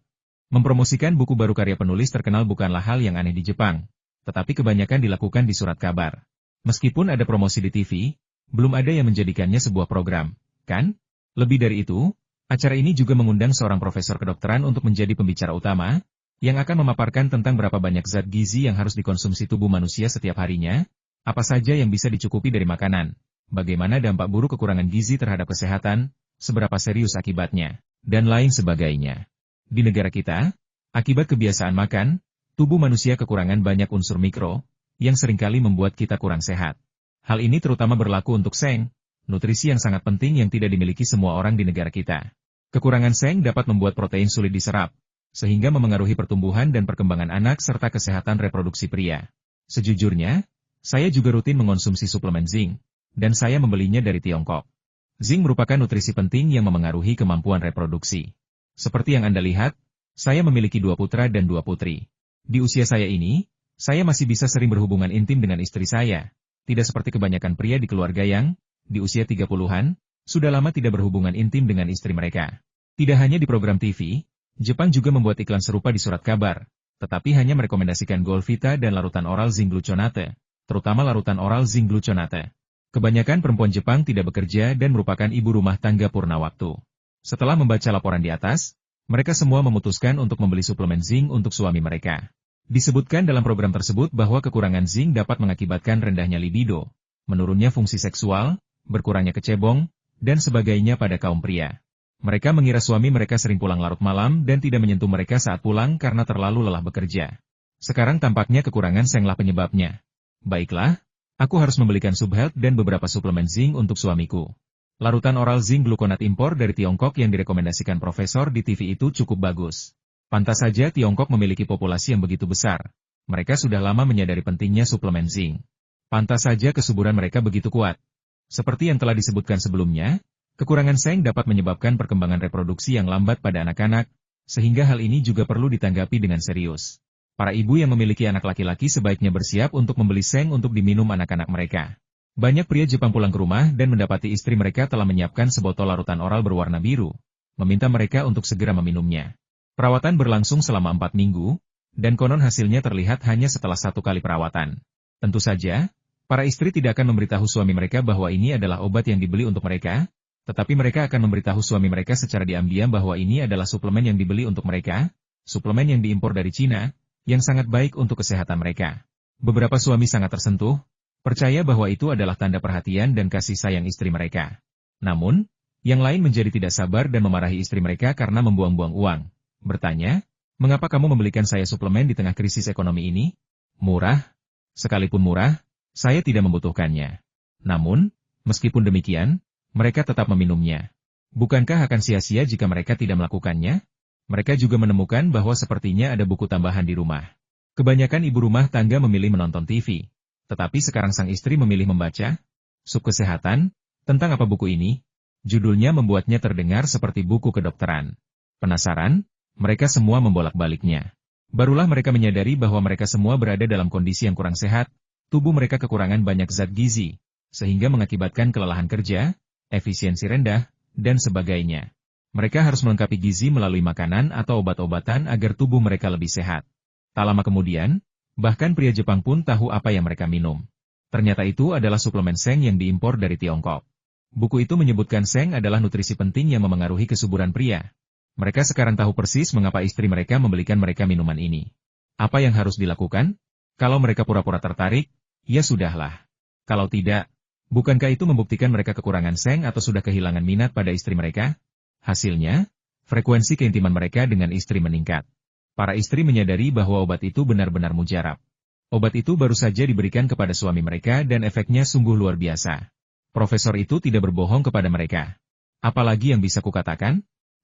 Mempromosikan buku baru karya penulis terkenal bukanlah hal yang aneh di Jepang, tetapi kebanyakan dilakukan di surat kabar. Meskipun ada promosi di TV, belum ada yang menjadikannya sebuah program, kan? Lebih dari itu, acara ini juga mengundang seorang profesor kedokteran untuk menjadi pembicara utama, yang akan memaparkan tentang berapa banyak zat gizi yang harus dikonsumsi tubuh manusia setiap harinya, apa saja yang bisa dicukupi dari makanan, bagaimana dampak buruk kekurangan gizi terhadap kesehatan, seberapa serius akibatnya, dan lain sebagainya. Di negara kita, akibat kebiasaan makan, tubuh manusia kekurangan banyak unsur mikro, yang seringkali membuat kita kurang sehat. Hal ini terutama berlaku untuk seng, nutrisi yang sangat penting yang tidak dimiliki semua orang di negara kita. Kekurangan seng dapat membuat protein sulit diserap, sehingga memengaruhi pertumbuhan dan perkembangan anak serta kesehatan reproduksi pria. Sejujurnya, Saya juga rutin mengonsumsi suplemen zinc, dan saya membelinya dari Tiongkok. Zinc merupakan nutrisi penting yang memengaruhi kemampuan reproduksi. Seperti yang Anda lihat, saya memiliki 2 putra dan 2 putri. Di usia saya ini, saya masih bisa sering berhubungan intim dengan istri saya. Tidak seperti kebanyakan pria di keluarga yang, di usia 30-an, sudah lama tidak berhubungan intim dengan istri mereka. Tidak hanya di program TV, Jepang juga membuat iklan serupa di surat kabar, tetapi hanya merekomendasikan Golvita dan larutan oral zinc gluconate, terutama larutan oral zinc gluconate. Kebanyakan perempuan Jepang tidak bekerja dan merupakan ibu rumah tangga purna waktu. Setelah membaca laporan di atas, mereka semua memutuskan untuk membeli suplemen zinc untuk suami mereka. Disebutkan dalam program tersebut bahwa kekurangan zinc dapat mengakibatkan rendahnya libido, menurunnya fungsi seksual, berkurangnya kecebong, dan sebagainya pada kaum pria. Mereka mengira suami mereka sering pulang larut malam dan tidak menyentuh mereka saat pulang karena terlalu lelah bekerja. Sekarang tampaknya kekurangan zinc lah penyebabnya. Baiklah, aku harus membelikan Subhealth dan beberapa suplemen zinc untuk suamiku. Larutan oral zinc gluconate impor dari Tiongkok yang direkomendasikan profesor di TV itu cukup bagus. Pantas saja Tiongkok memiliki populasi yang begitu besar. Mereka sudah lama menyadari pentingnya suplemen zinc. Pantas saja kesuburan mereka begitu kuat. Seperti yang telah disebutkan sebelumnya, kekurangan zinc dapat menyebabkan perkembangan reproduksi yang lambat pada anak-anak, sehingga hal ini juga perlu ditanggapi dengan serius. Para ibu yang memiliki anak laki-laki sebaiknya bersiap untuk membeli zinc untuk diminum anak-anak mereka. Banyak pria Jepang pulang ke rumah dan mendapati istri mereka telah menyiapkan sebotol larutan oral berwarna biru, meminta mereka untuk segera meminumnya. Perawatan berlangsung selama 4 minggu, dan konon hasilnya terlihat hanya setelah 1 kali perawatan. Tentu saja, para istri tidak akan memberitahu suami mereka bahwa ini adalah obat yang dibeli untuk mereka, tetapi mereka akan memberitahu suami mereka secara diam-diam bahwa ini adalah suplemen yang dibeli untuk mereka, suplemen yang diimpor dari Cina, yang sangat baik untuk kesehatan mereka. Beberapa suami sangat tersentuh, percaya bahwa itu adalah tanda perhatian dan kasih sayang istri mereka. Namun, yang lain menjadi tidak sabar dan memarahi istri mereka karena membuang-buang uang. Bertanya, mengapa kamu membelikan saya suplemen di tengah krisis ekonomi ini? Murah? Sekalipun murah, saya tidak membutuhkannya. Namun, meskipun demikian, mereka tetap meminumnya. Bukankah akan sia-sia jika mereka tidak melakukannya? Mereka juga menemukan bahwa sepertinya ada buku tambahan di rumah. Kebanyakan ibu rumah tangga memilih menonton TV. Tetapi sekarang sang istri memilih membaca. Sub kesehatan, tentang apa buku ini? Judulnya membuatnya terdengar seperti buku kedokteran. Penasaran? Mereka semua membolak-baliknya. Barulah mereka menyadari bahwa mereka semua berada dalam kondisi yang kurang sehat, tubuh mereka kekurangan banyak zat gizi, sehingga mengakibatkan kelelahan kerja, efisiensi rendah, dan sebagainya. Mereka harus melengkapi gizi melalui makanan atau obat-obatan agar tubuh mereka lebih sehat. Tak lama kemudian, bahkan pria Jepang pun tahu apa yang mereka minum. Ternyata itu adalah suplemen zinc yang diimpor dari Tiongkok. Buku itu menyebutkan zinc adalah nutrisi penting yang memengaruhi kesuburan pria. Mereka sekarang tahu persis mengapa istri mereka membelikan mereka minuman ini. Apa yang harus dilakukan? Kalau mereka pura-pura tertarik, ya sudahlah. Kalau tidak, bukankah itu membuktikan mereka kekurangan zinc atau sudah kehilangan minat pada istri mereka? Hasilnya, frekuensi keintiman mereka dengan istri meningkat. Para istri menyadari bahwa obat itu benar-benar mujarab. Obat itu baru saja diberikan kepada suami mereka dan efeknya sungguh luar biasa. Profesor itu tidak berbohong kepada mereka. Apalagi yang bisa kukatakan?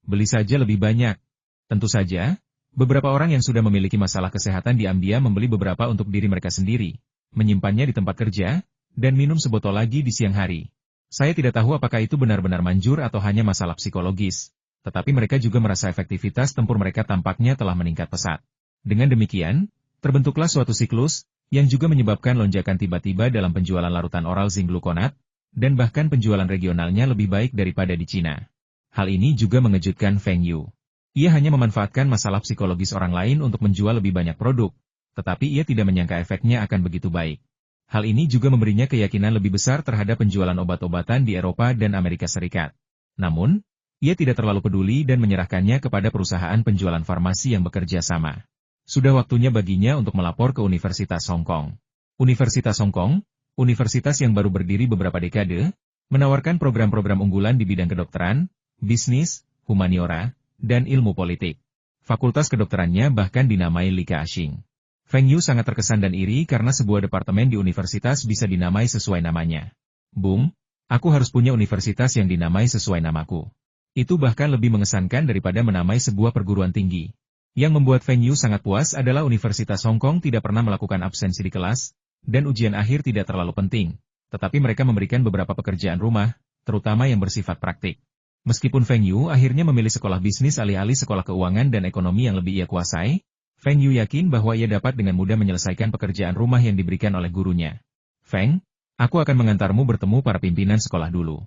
Beli saja lebih banyak. Tentu saja, beberapa orang yang sudah memiliki masalah kesehatan diam-diam membeli beberapa untuk diri mereka sendiri, menyimpannya di tempat kerja, dan minum sebotol lagi di siang hari. Saya tidak tahu apakah itu benar-benar manjur atau hanya masalah psikologis, tetapi mereka juga merasa efektivitas tempur mereka tampaknya telah meningkat pesat. Dengan demikian, terbentuklah suatu siklus, yang juga menyebabkan lonjakan tiba-tiba dalam penjualan larutan oral zinc gluconate, dan bahkan penjualan regionalnya lebih baik daripada di Cina. Hal ini juga mengejutkan Feng Yu. Ia hanya memanfaatkan masalah psikologis orang lain untuk menjual lebih banyak produk, tetapi ia tidak menyangka efeknya akan begitu baik. Hal ini juga memberinya keyakinan lebih besar terhadap penjualan obat-obatan di Eropa dan Amerika Serikat. Namun, ia tidak terlalu peduli dan menyerahkannya kepada perusahaan penjualan farmasi yang bekerja sama. Sudah waktunya baginya untuk melapor ke Universitas Hong Kong. Universitas Hong Kong, universitas yang baru berdiri beberapa dekade, menawarkan program-program unggulan di bidang kedokteran, bisnis, humaniora, dan ilmu politik. Fakultas kedokterannya bahkan dinamai Li Ka-shing. Feng Yu sangat terkesan dan iri karena sebuah departemen di universitas bisa dinamai sesuai namanya. Boom, aku harus punya universitas yang dinamai sesuai namaku. Itu bahkan lebih mengesankan daripada menamai sebuah perguruan tinggi. Yang membuat Feng Yu sangat puas adalah Universitas Hong Kong tidak pernah melakukan absensi di kelas, dan ujian akhir tidak terlalu penting, tetapi mereka memberikan beberapa pekerjaan rumah, terutama yang bersifat praktik. Meskipun Feng Yu akhirnya memilih sekolah bisnis alih-alih sekolah keuangan dan ekonomi yang lebih ia kuasai, Feng Yu yakin bahwa ia dapat dengan mudah menyelesaikan pekerjaan rumah yang diberikan oleh gurunya. Feng, aku akan mengantarmu bertemu para pimpinan sekolah dulu.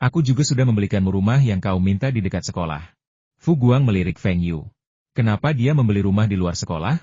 Aku juga sudah membelikanmu rumah yang kau minta di dekat sekolah. Fu Guang melirik Feng Yu. Kenapa dia membeli rumah di luar sekolah?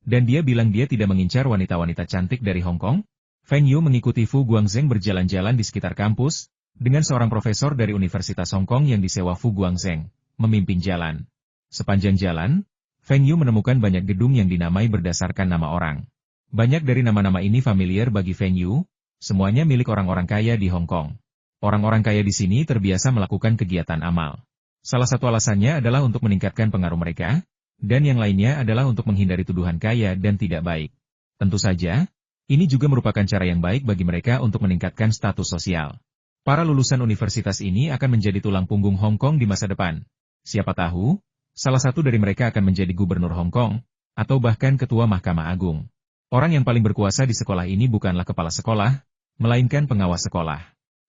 Dan dia bilang dia tidak mengincar wanita-wanita cantik dari Hong Kong? Feng Yu mengikuti Fu Guangzheng berjalan-jalan di sekitar kampus, dengan seorang profesor dari Universitas Hong Kong yang disewa Fu Guangzheng, memimpin jalan. Sepanjang jalan, Feng Yu menemukan banyak gedung yang dinamai berdasarkan nama orang. Banyak dari nama-nama ini familiar bagi Feng Yu, semuanya milik orang-orang kaya di Hong Kong. Orang-orang kaya di sini terbiasa melakukan kegiatan amal. Salah satu alasannya adalah untuk meningkatkan pengaruh mereka, dan yang lainnya adalah untuk menghindari tuduhan kaya dan tidak baik. Tentu saja, ini juga merupakan cara yang baik bagi mereka untuk meningkatkan status sosial. Para lulusan universitas ini akan menjadi tulang punggung Hong Kong di masa depan. Siapa tahu, salah satu dari mereka akan menjadi gubernur Hong Kong, atau bahkan ketua Mahkamah Agung. Orang yang paling berkuasa di sekolah ini bukanlah kepala sekolah, melainkan pengawas sekolah.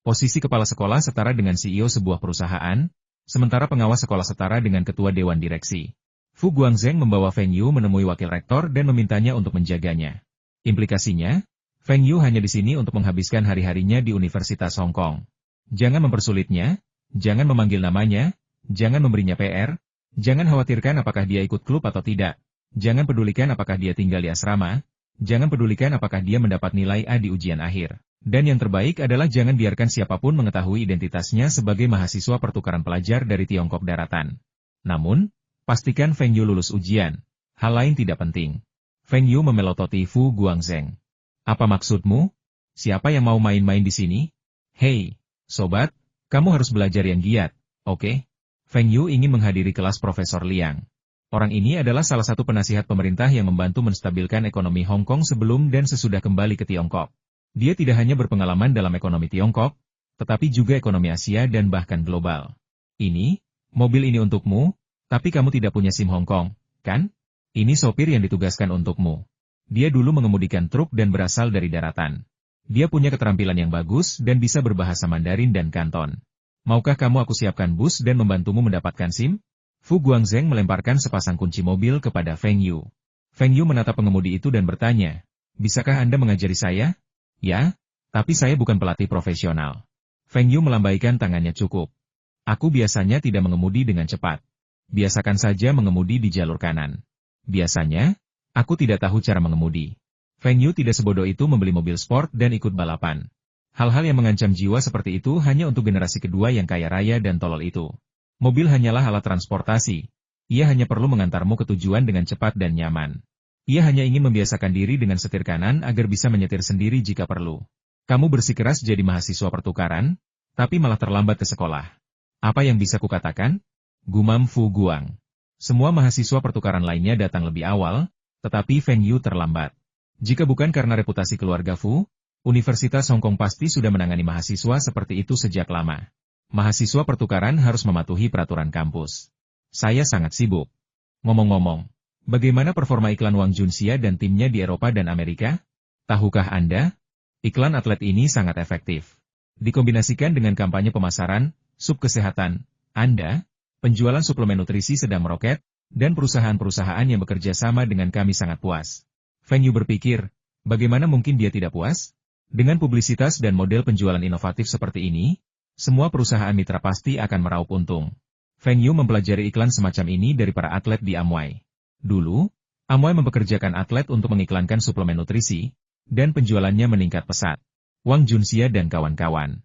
Posisi kepala sekolah setara dengan CEO sebuah perusahaan, sementara pengawas sekolah setara dengan ketua dewan direksi. Fu Guangzheng membawa Feng Yu menemui wakil rektor dan memintanya untuk menjaganya. Implikasinya, Feng Yu hanya di sini untuk menghabiskan hari-harinya di Universitas Hong Kong. Jangan mempersulitnya, jangan memanggil namanya, jangan memberinya PR, jangan khawatirkan apakah dia ikut klub atau tidak, jangan pedulikan apakah dia tinggal di asrama, jangan pedulikan apakah dia mendapat nilai A di ujian akhir. Dan yang terbaik adalah jangan biarkan siapapun mengetahui identitasnya sebagai mahasiswa pertukaran pelajar dari Tiongkok daratan. Namun, pastikan Feng Yu lulus ujian. Hal lain tidak penting. Feng Yu memelototi Fu Guangzheng. Apa maksudmu? Siapa yang mau main-main di sini? Hei, sobat, kamu harus belajar yang giat, oke? Feng Yu ingin menghadiri kelas Profesor Liang. Orang ini adalah salah satu penasihat pemerintah yang membantu menstabilkan ekonomi Hong Kong sebelum dan sesudah kembali ke Tiongkok. Dia tidak hanya berpengalaman dalam ekonomi Tiongkok, tetapi juga ekonomi Asia dan bahkan global. Mobil ini untukmu, tapi kamu tidak punya SIM Hong Kong, kan? Ini sopir yang ditugaskan untukmu. Dia dulu mengemudikan truk dan berasal dari daratan. Dia punya keterampilan yang bagus dan bisa berbahasa Mandarin dan Kanton. Maukah kamu aku siapkan bus dan membantumu mendapatkan SIM? Fu Guangzheng melemparkan sepasang kunci mobil kepada Feng Yu. Feng Yu menatap pengemudi itu dan bertanya, bisakah Anda mengajari saya? Ya, tapi saya bukan pelatih profesional. Feng Yu melambaikan tangannya cukup. Aku biasanya tidak mengemudi dengan cepat. Biasakan saja mengemudi di jalur kanan. Biasanya, aku tidak tahu cara mengemudi. Feng Yu tidak sebodoh itu membeli mobil sport dan ikut balapan. Hal-hal yang mengancam jiwa seperti itu hanya untuk generasi kedua yang kaya raya dan tolol itu. Mobil hanyalah alat transportasi. Ia hanya perlu mengantarmu ke tujuan dengan cepat dan nyaman. Ia hanya ingin membiasakan diri dengan setir kanan agar bisa menyetir sendiri jika perlu. Kamu bersikeras jadi mahasiswa pertukaran, tapi malah terlambat ke sekolah. Apa yang bisa kukatakan? Gumam Fu Guang. Semua mahasiswa pertukaran lainnya datang lebih awal, tetapi Feng Yu terlambat. Jika bukan karena reputasi keluarga Fu, Universitas Hong Kong pasti sudah menangani mahasiswa seperti itu sejak lama. Mahasiswa pertukaran harus mematuhi peraturan kampus. Saya sangat sibuk. Ngomong-ngomong, bagaimana performa iklan Wang Junxia dan timnya di Eropa dan Amerika? Tahukah Anda? Iklan atlet ini sangat efektif. Dikombinasikan dengan kampanye pemasaran, sub kesehatan, Anda, penjualan suplemen nutrisi sedang meroket, dan perusahaan-perusahaan yang bekerja sama dengan kami sangat puas. Feng Yu berpikir, bagaimana mungkin dia tidak puas? Dengan publisitas dan model penjualan inovatif seperti ini, semua perusahaan mitra pasti akan meraup untung. Feng Yu mempelajari iklan semacam ini dari para atlet di Amway. Dulu, Amway mempekerjakan atlet untuk mengiklankan suplemen nutrisi, dan penjualannya meningkat pesat. Wang Junxia dan kawan-kawan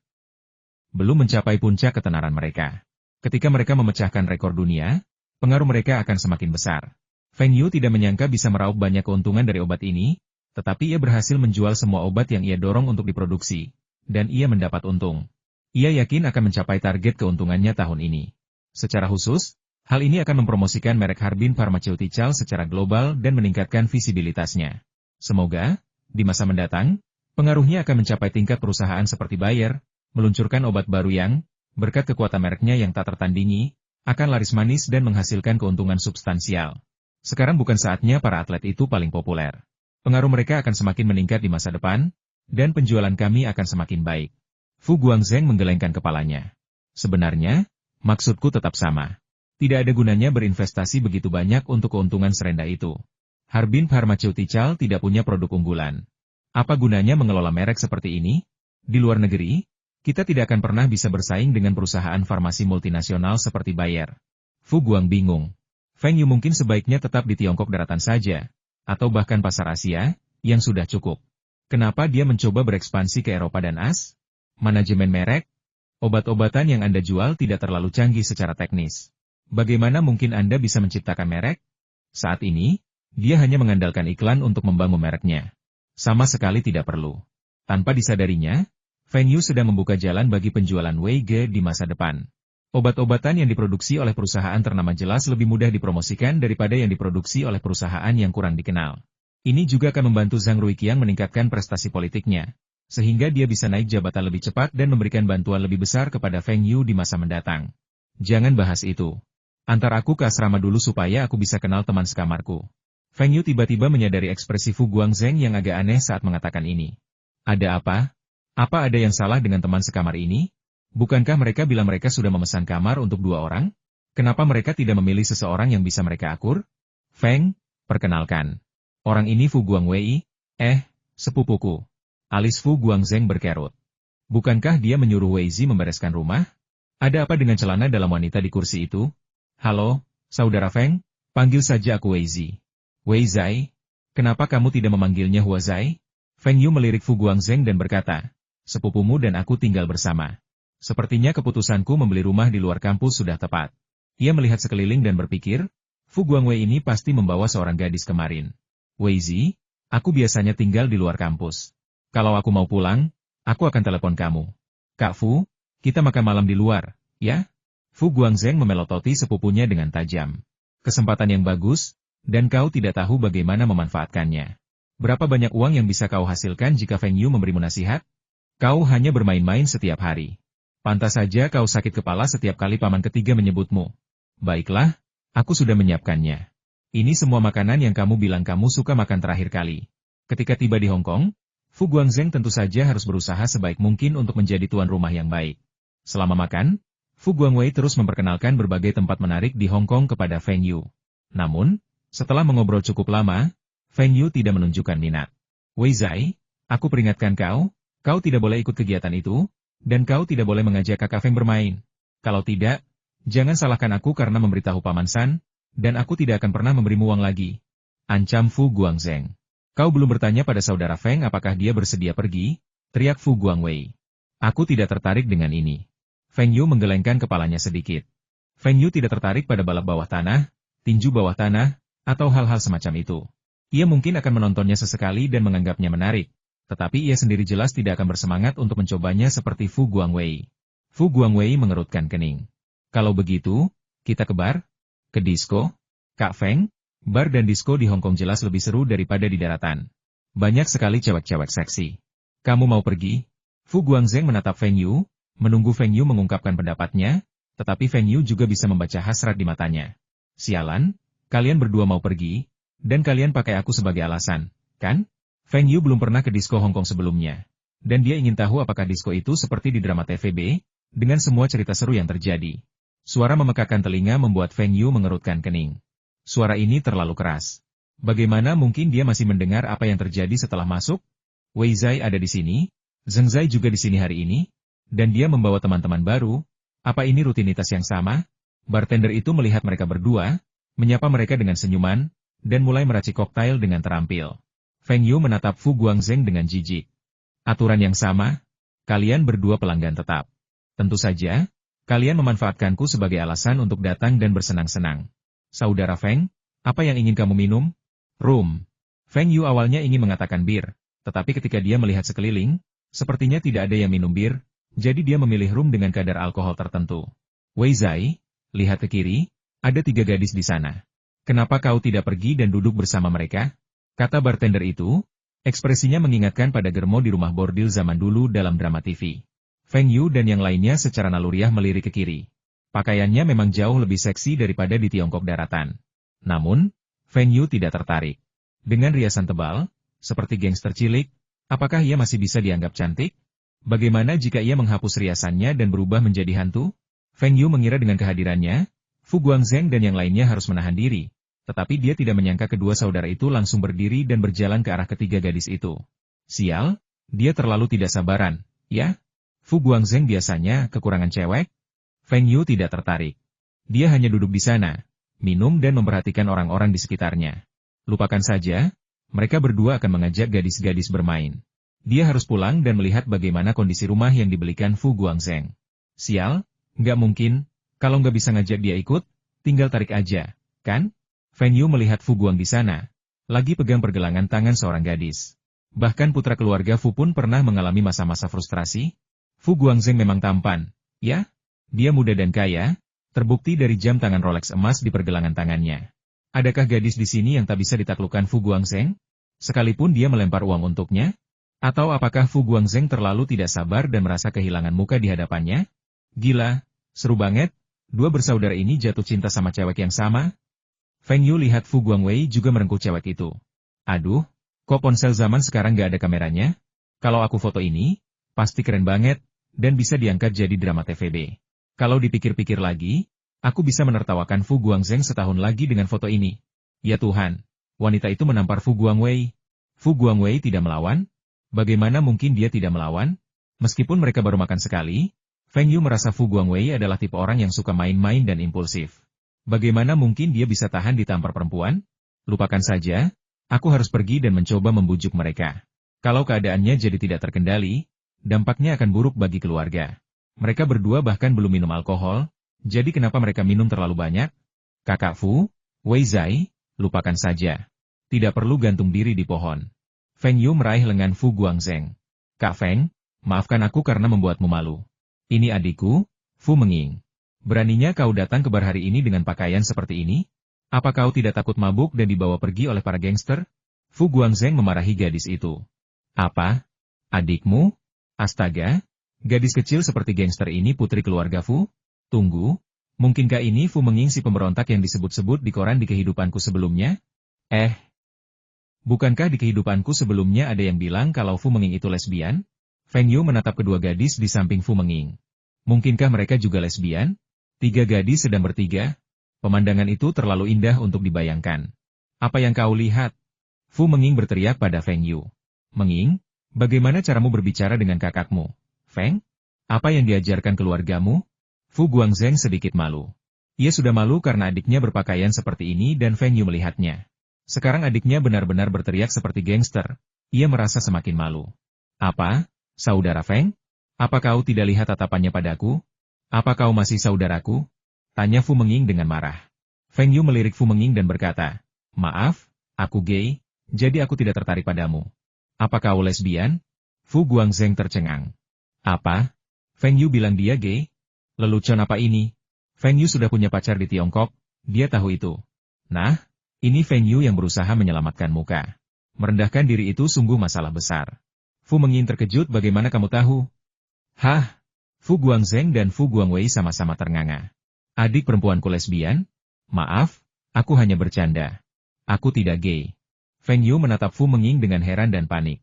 belum mencapai puncak ketenaran mereka. Ketika mereka memecahkan rekor dunia, pengaruh mereka akan semakin besar. Feng Yu tidak menyangka bisa meraup banyak keuntungan dari obat ini, tetapi ia berhasil menjual semua obat yang ia dorong untuk diproduksi, dan ia mendapat untung. Ia yakin akan mencapai target keuntungannya tahun ini. Secara khusus, hal ini akan mempromosikan merek Harbin Pharmaceutical secara global dan meningkatkan visibilitasnya. Semoga, di masa mendatang, pengaruhnya akan mencapai tingkat perusahaan seperti Bayer, meluncurkan obat baru yang, berkat kekuatan mereknya yang tak tertandingi, akan laris manis dan menghasilkan keuntungan substansial. Sekarang bukan saatnya para atlet itu paling populer. Pengaruh mereka akan semakin meningkat di masa depan, dan penjualan kami akan semakin baik. Fu Guangzheng menggelengkan kepalanya. Sebenarnya, maksudku tetap sama. Tidak ada gunanya berinvestasi begitu banyak untuk keuntungan serendah itu. Harbin Pharmaceutical tidak punya produk unggulan. Apa gunanya mengelola merek seperti ini? Di luar negeri, kita tidak akan pernah bisa bersaing dengan perusahaan farmasi multinasional seperti Bayer. Fu Guang bingung. Feng Yu mungkin sebaiknya tetap di Tiongkok daratan saja, atau bahkan pasar Asia, yang sudah cukup. Kenapa dia mencoba berekspansi ke Eropa dan As? Manajemen merek? Obat-obatan yang Anda jual tidak terlalu canggih secara teknis. Bagaimana mungkin Anda bisa menciptakan merek? Saat ini, dia hanya mengandalkan iklan untuk membangun mereknya. Sama sekali tidak perlu. Tanpa disadarinya, Feng Yu sedang membuka jalan bagi penjualan Weige di masa depan. Obat-obatan yang diproduksi oleh perusahaan ternama jelas lebih mudah dipromosikan daripada yang diproduksi oleh perusahaan yang kurang dikenal. Ini juga akan membantu Zhang Ruiqiang meningkatkan prestasi politiknya, sehingga dia bisa naik jabatan lebih cepat dan memberikan bantuan lebih besar kepada Feng Yu di masa mendatang. Jangan bahas itu. Antar aku ke asrama dulu supaya aku bisa kenal teman sekamarku. Feng Yu tiba-tiba menyadari ekspresi Fu Guangzheng yang agak aneh saat mengatakan ini. Ada apa? Apa ada yang salah dengan teman sekamar ini? Bukankah mereka bilang mereka sudah memesan kamar untuk 2 orang? Kenapa mereka tidak memilih seseorang yang bisa mereka akur? Feng, perkenalkan. Orang ini Fu Guangwei, sepupuku. Alis Fu Guangzheng berkerut. Bukankah dia menyuruh Weizi membereskan rumah? Ada apa dengan celana dalam wanita di kursi itu? Halo, saudara Feng, panggil saja aku Weizi. Weizai, kenapa kamu tidak memanggilnya Huazai? Feng Yu melirik Fu Guangzheng dan berkata, sepupumu dan aku tinggal bersama. Sepertinya keputusanku membeli rumah di luar kampus sudah tepat. Ia melihat sekeliling dan berpikir, Fu Guangwei ini pasti membawa seorang gadis kemarin. Weizi, aku biasanya tinggal di luar kampus. Kalau aku mau pulang, aku akan telepon kamu. Kak Fu, kita makan malam di luar, ya? Fu Guangzheng memelototi sepupunya dengan tajam. Kesempatan yang bagus, dan kau tidak tahu bagaimana memanfaatkannya. Berapa banyak uang yang bisa kau hasilkan jika Feng Yu memberimu nasihat? Kau hanya bermain-main setiap hari. Pantas saja kau sakit kepala setiap kali paman ketiga menyebutmu. Baiklah, aku sudah menyiapkannya. Ini semua makanan yang kamu bilang kamu suka makan terakhir kali. Ketika tiba di Hong Kong, Fu Guangzheng tentu saja harus berusaha sebaik mungkin untuk menjadi tuan rumah yang baik. Selama makan, Fu Guangwei terus memperkenalkan berbagai tempat menarik di Hong Kong kepada Feng Yu. Namun, setelah mengobrol cukup lama, Feng Yu tidak menunjukkan minat. Weizai, aku peringatkan kau tidak boleh ikut kegiatan itu, dan kau tidak boleh mengajak kakak Feng bermain. Kalau tidak, jangan salahkan aku karena memberitahu Paman San, dan aku tidak akan pernah memberimu uang lagi. Ancam Fu Guangzheng. Kau belum bertanya pada saudara Feng apakah dia bersedia pergi? Teriak Fu Guangwei. Aku tidak tertarik dengan ini. Feng Yu menggelengkan kepalanya sedikit. Feng Yu tidak tertarik pada balap bawah tanah, tinju bawah tanah, atau hal-hal semacam itu. Ia mungkin akan menontonnya sesekali dan menganggapnya menarik. Tetapi ia sendiri jelas tidak akan bersemangat untuk mencobanya seperti Fu Guangwei. Fu Guangwei mengerutkan kening. Kalau begitu, kita ke bar? Ke disko? Kak Feng, bar dan disko di Hong Kong jelas lebih seru daripada di daratan. Banyak sekali cewek-cewek seksi. Kamu mau pergi? Fu Guangzheng menatap Feng Yu, menunggu Feng Yu mengungkapkan pendapatnya, tetapi Feng Yu juga bisa membaca hasrat di matanya. Sialan, kalian berdua mau pergi, dan kalian pakai aku sebagai alasan, kan? Feng Yu belum pernah ke disko Hong Kong sebelumnya. Dan dia ingin tahu apakah disko itu seperti di drama TVB, dengan semua cerita seru yang terjadi. Suara memekakan telinga membuat Feng Yu mengerutkan kening. Suara ini terlalu keras. Bagaimana mungkin dia masih mendengar apa yang terjadi setelah masuk? Weizai ada di sini, Zheng Zai juga di sini hari ini, dan dia membawa teman-teman baru. Apa ini rutinitas yang sama? Bartender itu melihat mereka berdua, menyapa mereka dengan senyuman, dan mulai meracik koktail dengan terampil. Feng Yu menatap Fu Guangzheng dengan jijik. Aturan yang sama? Kalian berdua pelanggan tetap. Tentu saja, kalian memanfaatkanku sebagai alasan untuk datang dan bersenang-senang. Saudara Feng, apa yang ingin kamu minum? Rum. Feng Yu awalnya ingin mengatakan bir, tetapi ketika dia melihat sekeliling, sepertinya tidak ada yang minum bir, jadi dia memilih rum dengan kadar alkohol tertentu. Weizai, lihat ke kiri, ada 3 gadis di sana. Kenapa kau tidak pergi dan duduk bersama mereka? Kata bartender itu, ekspresinya mengingatkan pada Germo di rumah bordil zaman dulu dalam drama TV. Feng Yu dan yang lainnya secara naluriah melirik ke kiri. Pakaiannya memang jauh lebih seksi daripada di Tiongkok daratan. Namun, Feng Yu tidak tertarik. Dengan riasan tebal, Seperti gangster cilik, apakah ia masih bisa dianggap cantik? Bagaimana jika ia menghapus riasannya dan berubah menjadi hantu? Feng Yu mengira dengan kehadirannya, Fu Guangzheng dan yang lainnya harus menahan diri. Tetapi dia tidak menyangka kedua saudara itu langsung berdiri dan berjalan ke arah ketiga gadis itu. Sial, dia terlalu tidak sabaran, ya? Fu Guangzheng biasanya kekurangan cewek? Feng Yu tidak tertarik. Dia hanya duduk di sana, minum dan memperhatikan orang-orang di sekitarnya. Lupakan saja, mereka berdua akan mengajak gadis-gadis bermain. Dia harus pulang dan melihat bagaimana kondisi rumah yang dibelikan Fu Guangzheng. Sial, nggak mungkin, kalau nggak bisa ngajak dia ikut, tinggal tarik aja, kan? Feng Yu melihat Fu Guang di sana, lagi pegang pergelangan tangan seorang gadis. Bahkan putra keluarga Fu pun pernah mengalami masa-masa frustrasi. Fu Guangzheng memang tampan, ya? Dia muda dan kaya, terbukti dari jam tangan Rolex emas di pergelangan tangannya. Adakah gadis di sini yang tak bisa ditaklukkan Fu Guangzheng? Sekalipun dia melempar uang untuknya? Atau apakah Fu Guangzheng terlalu tidak sabar dan merasa kehilangan muka di hadapannya? Gila, seru banget, dua bersaudara ini jatuh cinta sama cewek yang sama? Feng Yu lihat Fu Guangwei juga merengkuh cewek itu. Aduh, kok ponsel zaman sekarang gak ada kameranya? Kalau aku foto ini, pasti keren banget, dan bisa diangkat jadi drama TVB. Kalau dipikir-pikir lagi, aku bisa menertawakan Fu Guangzheng setahun lagi dengan foto ini. Ya Tuhan, wanita itu menampar Fu Guangwei. Fu Guangwei tidak melawan? Bagaimana mungkin dia tidak melawan? Meskipun mereka baru makan sekali, Feng Yu merasa Fu Guangwei adalah tipe orang yang suka main-main dan impulsif. Bagaimana mungkin dia bisa tahan ditampar perempuan? Lupakan saja, aku harus pergi dan mencoba membujuk mereka. Kalau keadaannya jadi tidak terkendali, dampaknya akan buruk bagi keluarga. Mereka berdua bahkan belum minum alkohol, jadi kenapa mereka minum terlalu banyak? Kakak Fu, Wei Zai, lupakan saja. Tidak perlu gantung diri di pohon. Feng Yu meraih lengan Fu Guangzheng. Kak Feng, maafkan aku karena membuatmu malu. Ini adikku, Fu Menging. Beraninya kau datang ke bar hari ini dengan pakaian seperti ini? Apa kau tidak takut mabuk dan dibawa pergi oleh para gangster? Fu Guangzheng memarahi gadis itu. Apa? Adikmu? Astaga, gadis kecil seperti gangster ini putri keluarga Fu? Tunggu, mungkinkah ini Fu Menging si pemberontak yang disebut-sebut di koran di kehidupanku sebelumnya? Bukankah di kehidupanku sebelumnya ada yang bilang kalau Fu Menging itu lesbian? Feng Yu menatap kedua gadis di samping Fu Menging. Mungkinkah mereka juga lesbian? Tiga gadis sedang bertiga. Pemandangan itu terlalu indah untuk dibayangkan. Apa yang kau lihat? Fu Menging berteriak pada Feng Yu. Menging, bagaimana caramu berbicara dengan kakakmu? Feng? Apa yang diajarkan keluargamu? Fu Guangzheng sedikit malu. Ia sudah malu karena adiknya berpakaian seperti ini dan Feng Yu melihatnya. Sekarang adiknya benar-benar berteriak seperti gangster. Ia merasa semakin malu. Apa, saudara Feng? Apa kau tidak lihat tatapannya padaku? Apa kau masih saudaraku? Tanya Fu Menging dengan marah. Feng Yu melirik Fu Menging dan berkata, maaf, aku gay, jadi aku tidak tertarik padamu. Apa kau lesbian? Fu Guangzheng tercengang. Apa? Feng Yu bilang dia gay? Lelucon apa ini? Feng Yu sudah punya pacar di Tiongkok, dia tahu itu. Nah, ini Feng Yu yang berusaha menyelamatkan muka. Merendahkan diri itu sungguh masalah besar. Fu Menging terkejut bagaimana kamu tahu? Hah? Fu Guangzheng dan Fu Guangwei sama-sama ternganga. Adik perempuanku lesbian? Maaf, aku hanya bercanda. Aku tidak gay. Feng Yu menatap Fu Menging dengan heran dan panik.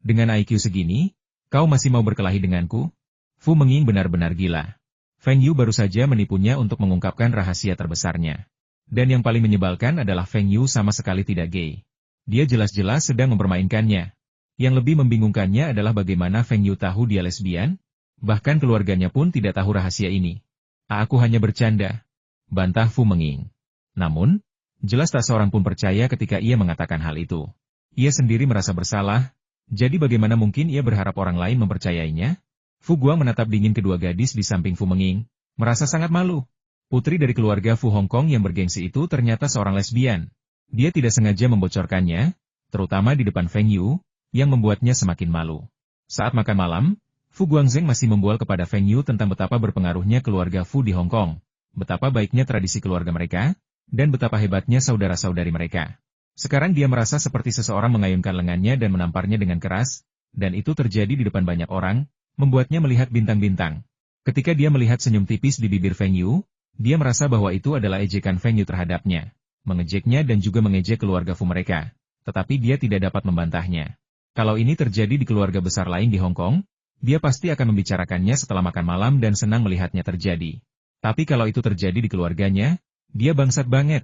Dengan IQ segini, kau masih mau berkelahi denganku? Fu Menging benar-benar gila. Feng Yu baru saja menipunya untuk mengungkapkan rahasia terbesarnya. Dan yang paling menyebalkan adalah Feng Yu sama sekali tidak gay. Dia jelas-jelas sedang mempermainkannya. Yang lebih membingungkannya adalah bagaimana Feng Yu tahu dia lesbian? Bahkan keluarganya pun tidak tahu rahasia ini. Aku hanya bercanda. Bantah Fu Menging. Namun, jelas tak seorang pun percaya ketika ia mengatakan hal itu. Ia sendiri merasa bersalah, jadi bagaimana mungkin ia berharap orang lain mempercayainya? Fu Guang menatap dingin kedua gadis di samping Fu Menging, merasa sangat malu. Putri dari keluarga Fu Hong Kong yang bergengsi itu ternyata seorang lesbian. Dia tidak sengaja membocorkannya, terutama di depan Feng Yu, yang membuatnya semakin malu. Saat makan malam, Fu Guangzheng masih membual kepada Feng Yu tentang betapa berpengaruhnya keluarga Fu di Hong Kong, betapa baiknya tradisi keluarga mereka, dan betapa hebatnya saudara-saudari mereka. Sekarang dia merasa seperti seseorang mengayunkan lengannya dan menamparnya dengan keras, dan itu terjadi di depan banyak orang, membuatnya melihat bintang-bintang. Ketika dia melihat senyum tipis di bibir Feng Yu, dia merasa bahwa itu adalah ejekan Feng Yu terhadapnya, mengejeknya dan juga mengejek keluarga Fu mereka. tetapi dia tidak dapat membantahnya. Kalau ini terjadi di keluarga besar lain di Hong Kong, dia pasti akan membicarakannya setelah makan malam dan senang melihatnya terjadi. Tapi kalau itu terjadi di keluarganya, dia bangsat banget.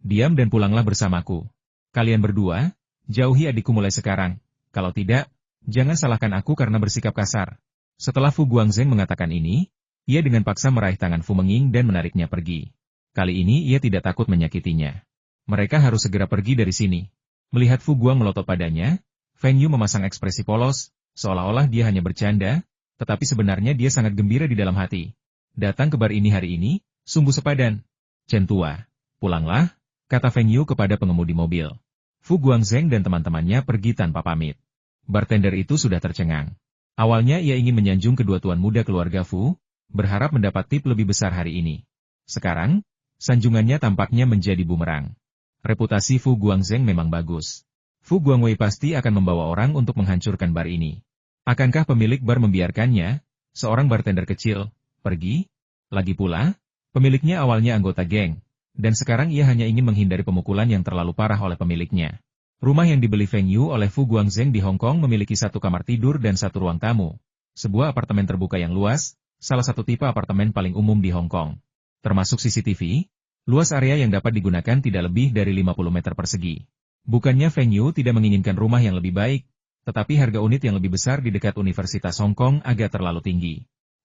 Diam dan pulanglah bersamaku. Kalian berdua, jauhi adikku mulai sekarang. Kalau tidak, jangan salahkan aku karena bersikap kasar. Setelah Fu Guangzheng mengatakan ini, ia dengan paksa meraih tangan Fu Menging dan menariknya pergi. Kali ini ia tidak takut menyakitinya. Mereka harus segera pergi dari sini. Melihat Fu Guang melotot padanya, Feng Yu memasang ekspresi polos, seolah-olah dia hanya bercanda, tetapi sebenarnya dia sangat gembira di dalam hati. Datang ke bar ini hari ini, sungguh sepadan. Chen tua, pulanglah, kata Feng Yu kepada pengemudi mobil. Fu Guangzheng dan teman-temannya pergi tanpa pamit. Bartender itu sudah tercengang. Awalnya ia ingin menyanjung kedua tuan muda keluarga Fu, berharap mendapat tip lebih besar hari ini. Sekarang, sanjungannya tampaknya menjadi bumerang. Reputasi Fu Guangzheng memang bagus. Fu Guangwei pasti akan membawa orang untuk menghancurkan bar ini. Akankah pemilik bar membiarkannya, seorang bartender kecil, pergi? Lagi pula, pemiliknya awalnya anggota geng, dan sekarang ia hanya ingin menghindari pemukulan yang terlalu parah oleh pemiliknya. Rumah yang dibeli Feng Yu oleh Fu Guangzheng di Hong Kong memiliki 1 kamar tidur dan 1 ruang tamu. Sebuah apartemen terbuka yang luas, salah satu tipe apartemen paling umum di Hong Kong. Termasuk CCTV, luas area yang dapat digunakan tidak lebih dari 50 meter persegi. Bukannya Feng Yu tidak menginginkan rumah yang lebih baik, tetapi harga unit yang lebih besar di dekat Universitas Hong Kong agak terlalu tinggi.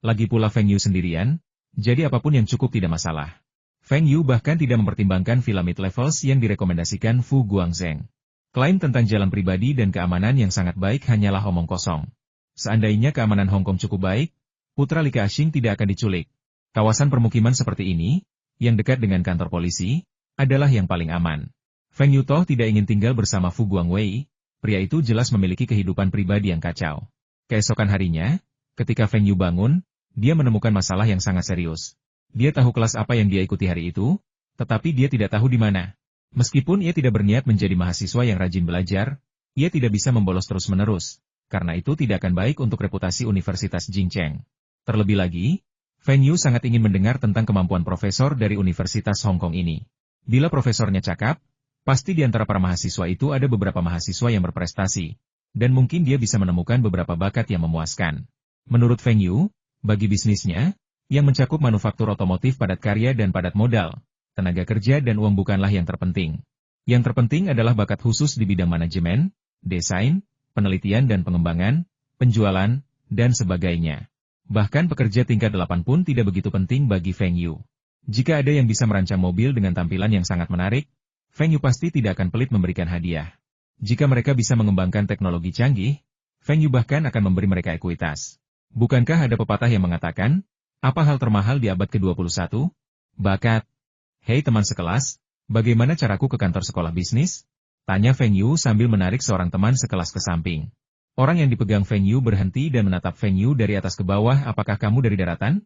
Lagi pula Feng Yu sendirian, jadi apapun yang cukup tidak masalah. Feng Yu bahkan tidak mempertimbangkan villa mid-levels yang direkomendasikan Fu Guangzheng. Klaim tentang jalan pribadi dan keamanan yang sangat baik hanyalah omong kosong. Seandainya keamanan Hong Kong cukup baik, putra Li Ka-shing tidak akan diculik. Kawasan permukiman seperti ini, yang dekat dengan kantor polisi, adalah yang paling aman. Feng Yu toh tidak ingin tinggal bersama Fu Guangwei, pria itu jelas memiliki kehidupan pribadi yang kacau. Keesokan harinya, ketika Feng Yu bangun, dia menemukan masalah yang sangat serius. Dia tahu kelas apa yang dia ikuti hari itu, tetapi dia tidak tahu di mana. Meskipun ia tidak berniat menjadi mahasiswa yang rajin belajar, ia tidak bisa membolos terus-menerus, karena itu tidak akan baik untuk reputasi Universitas Jingcheng. Terlebih lagi, Feng Yu sangat ingin mendengar tentang kemampuan profesor dari Universitas Hong Kong ini. Bila profesornya cakap, pasti di antara para mahasiswa itu ada beberapa mahasiswa yang berprestasi, dan mungkin dia bisa menemukan beberapa bakat yang memuaskan. Menurut Feng Yu, bagi bisnisnya, yang mencakup manufaktur otomotif padat karya dan padat modal, tenaga kerja dan uang bukanlah yang terpenting. Yang terpenting adalah bakat khusus di bidang manajemen, desain, penelitian dan pengembangan, penjualan, dan sebagainya. Bahkan pekerja tingkat 8 pun tidak begitu penting bagi Feng Yu. Jika ada yang bisa merancang mobil dengan tampilan yang sangat menarik, Feng Yu pasti tidak akan pelit memberikan hadiah. Jika mereka bisa mengembangkan teknologi canggih, Feng Yu bahkan akan memberi mereka ekuitas. Bukankah ada pepatah yang mengatakan, apa hal termahal di abad ke-21? Bakat. Hei teman sekelas, bagaimana caraku ke kantor sekolah bisnis? Tanya Feng Yu sambil menarik seorang teman sekelas ke samping. Orang yang dipegang Feng Yu berhenti dan menatap Feng Yu dari atas ke bawah. Apakah kamu dari daratan?